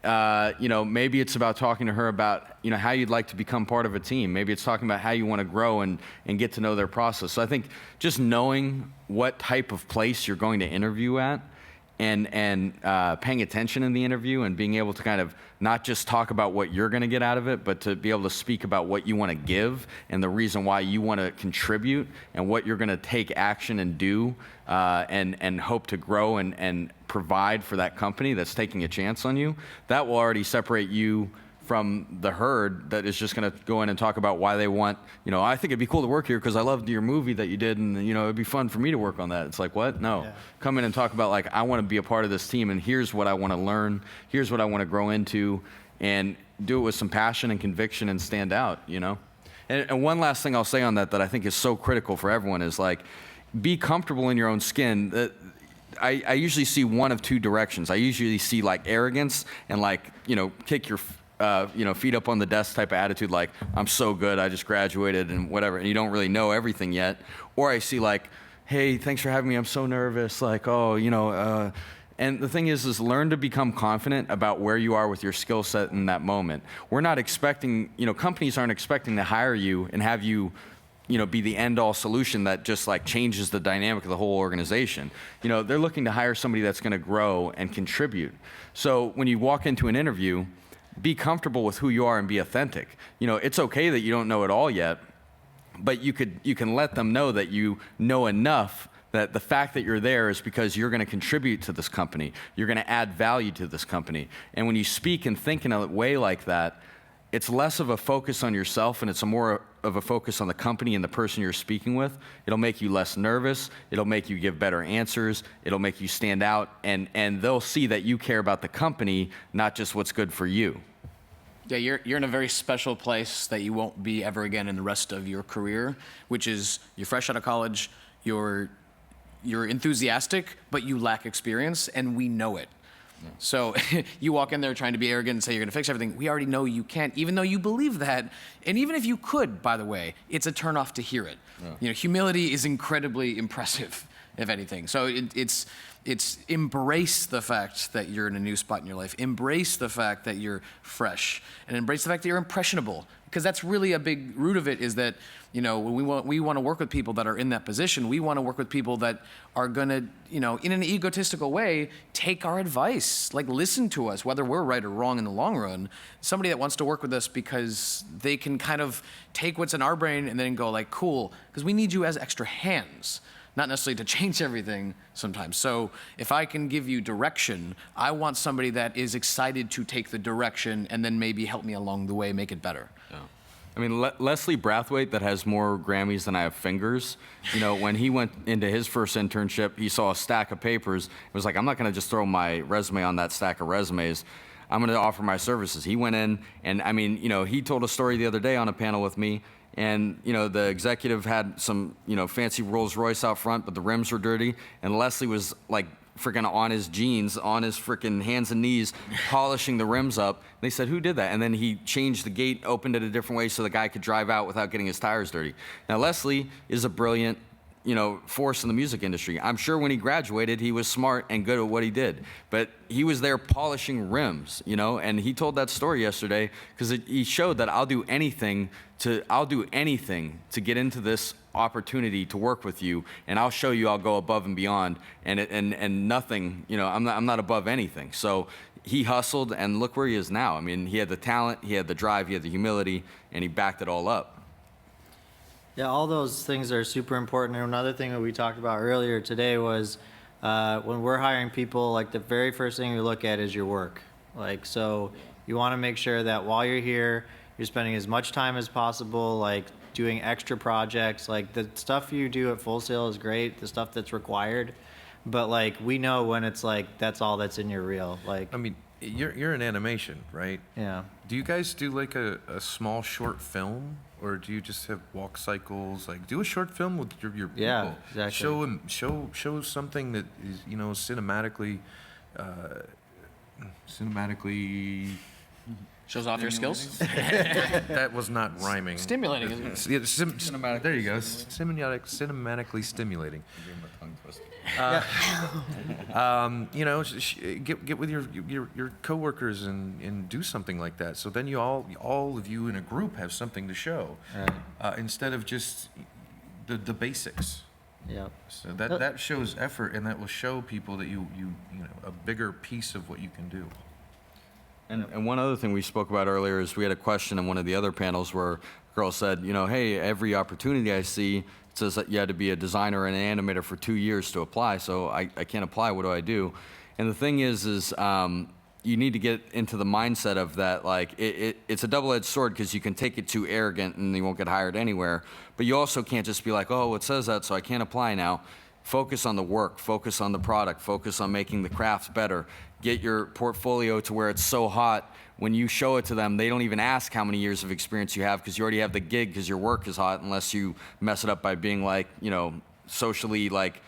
Maybe it's about talking to her about, how you'd like to become part of a team. Maybe it's talking about how you want to grow and get to know their process. So I think just knowing what type of place you're going to interview at and paying attention in the interview and being able to kind of not just talk about what you're going to get out of it, but to be able to speak about what you want to give and the reason why you want to contribute and what you're going to take action and do and hope to grow and provide for that company that's taking a chance on you. That will already separate you from the herd that is just going to go in and talk about why they want, I think it'd be cool to work here because I loved your movie that you did, and it'd be fun for me to work on that. It's like, what? No. Yeah. Come in and talk about, like, I want to be a part of this team, and here's what I want to learn, here's what I want to grow into, and do it with some passion and conviction and stand out, And one last thing I'll say on that I think is so critical for everyone is, like, be comfortable in your own skin. I usually see one of two directions. I usually see, like, arrogance and, like, kick your feet up on the desk type of attitude, like, I'm so good, I just graduated and whatever, and you don't really know everything yet. Or I see, like, hey, thanks for having me, I'm so nervous, like, and the thing is learn to become confident about where you are with your skill set in that moment. We're not expecting, companies aren't expecting to hire you and have you, be the end-all solution that just, like, changes the dynamic of the whole organization. They're looking to hire somebody that's going to grow and contribute. So when you walk into an interview, be comfortable with who you are and be authentic. It's okay that you don't know it all yet, but you can let them know that you know enough that the fact that you're there is because you're going to contribute to this company. You're going to add value to this company. And when you speak and think in a way like that, it's less of a focus on yourself and it's more of a focus on the company and the person you're speaking with. It'll make you less nervous. It'll make you give better answers. It'll make you stand out. And they'll see that you care about the company, not just what's good for you. Yeah, you're in a very special place that you won't be ever again in the rest of your career, which is you're fresh out of college, you're enthusiastic, but you lack experience, and we know it. So you walk in there trying to be arrogant and say you're going to fix everything. We already know you can't, even though you believe that. And even if you could, by the way, it's a turnoff to hear it. Yeah. Humility is incredibly impressive, if anything. So it's embrace the fact that you're in a new spot in your life. Embrace the fact that you're fresh, and embrace the fact that you're impressionable. Because that's really a big root of it, is that, when we want to work with people that are in that position. We want to work with people that are going to, in an egotistical way, take our advice, like listen to us, whether we're right or wrong in the long run. Somebody that wants to work with us because they can kind of take what's in our brain and then go like, cool, because we need you as extra hands, not necessarily to change everything sometimes. So if I can give you direction, I want somebody that is excited to take the direction and then maybe help me along the way, make it better. Yeah. I mean, Leslie Brathwaite, that has more Grammys than I have fingers, when he went into his first internship, he saw a stack of papers. It was like, I'm not going to just throw my resume on that stack of resumes. I'm going to offer my services. He went in, and I mean, he told a story the other day on a panel with me, and the executive had some fancy Rolls Royce out front, but the rims were dirty, and Leslie was like freaking on his jeans, on his freaking hands and knees, polishing the rims up. And they said, who did that? And then he changed the gate, opened it a different way so the guy could drive out without getting his tires dirty. Now Leslie is a brilliant force in the music industry. I'm sure when he graduated, he was smart and good at what he did, but he was there polishing rims, and he told that story yesterday because he showed that I'll do anything to get into this opportunity to work with you, and I'll show you I'll go above and beyond, and nothing, I'm not above anything. So he hustled, and look where he is now. I mean, he had the talent, he had the drive, he had the humility, and he backed it all up. Yeah, all those things are super important. And another thing that we talked about earlier today was when we're hiring people, like the very first thing we look at is your work. Like, so you want to make sure that while you're here, you're spending as much time as possible, like doing extra projects. Like the stuff you do at Full Sail is great, the stuff that's required. But like, we know when it's like, that's all that's in your reel. Like, I mean, you're in animation, right? yeah. Do you guys do like a small short film, or do you just have walk cycles? Like, do a short film with your people. Yeah, exactly. Show something that is cinematically Shows off your skills. That was not rhyming. Stimulating, isn't it? Cinematic. There you go. Cinematically stimulating. Get with your coworkers and do something like that. So then all of you in a group have something to show, instead of just the basics. Yeah. So that shows effort, and that will show people that you a bigger piece of what you can do. And one other thing we spoke about earlier is we had a question in one of the other panels where a girl said, hey, every opportunity I see, it says that you had to be a designer and an animator for 2 years to apply, so I can't apply, what do I do? And the thing is you need to get into the mindset of that, like, it's a double-edged sword because you can take it too arrogant and you won't get hired anywhere, but you also can't just be like, oh, it says that, so I can't apply now. Focus on the work, focus on the product, focus on making the crafts better. Get your portfolio to where it's so hot, when you show it to them, they don't even ask how many years of experience you have because you already have the gig because your work is hot, unless you mess it up by being like, socially like,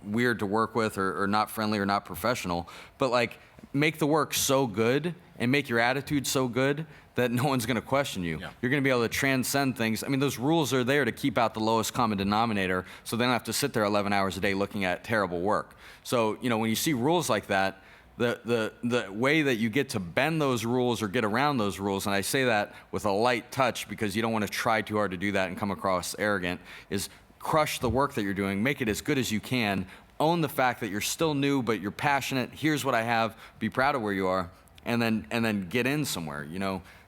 weird to work with or not friendly or not professional. But like, make the work so good and make your attitude so good that no one's going to question you. Yeah. You're going to be able to transcend things. I mean, those rules are there to keep out the lowest common denominator, so they don't have to sit there 11 hours a day looking at terrible work. So, when you see rules like that, the way that you get to bend those rules or get around those rules, and I say that with a light touch because you don't want to try too hard to do that and come across arrogant, is crush the work that you're doing, make it as good as you can, own the fact that you're still new but you're passionate, here's what I have, be proud of where you are, and then get in somewhere,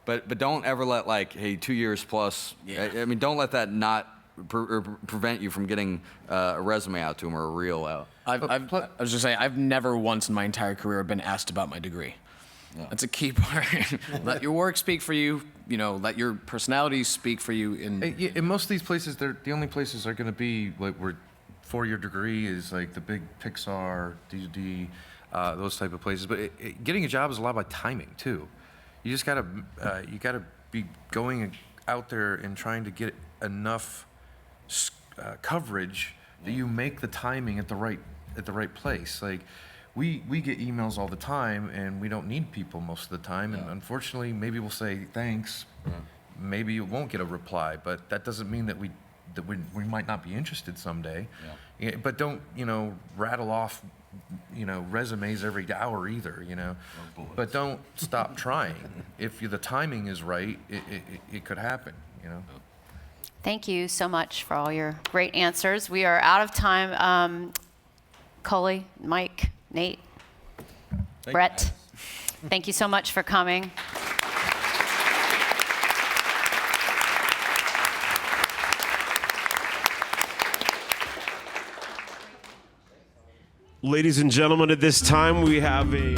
But don't ever let, like, hey, 2 years plus, I mean, don't let that not prevent you from getting a resume out to them or a reel out. I was just saying, I've never once in my entire career been asked about my degree. Yeah. That's a key part. Let your work speak for you. Let your personality speak for you. In most of these places, the only places are going to be like where 4-year degree is like the big Pixar, D2D, those type of places. But getting a job is a lot about timing too. You just gotta be going out there and trying to get enough coverage that you make the timing at the right place. Like we get emails all the time, and we don't need people most of the time. And unfortunately, maybe we'll say thanks. Maybe you won't get a reply, but that doesn't mean that we might not be interested someday. Yeah, but don't rattle off resumes every hour either, but don't stop trying. If the timing is right, it could happen, Thank you so much for all your great answers. We are out of time. Culley, Mike, Nate, Brett, thank you so much for coming. Ladies and gentlemen, at this time we have a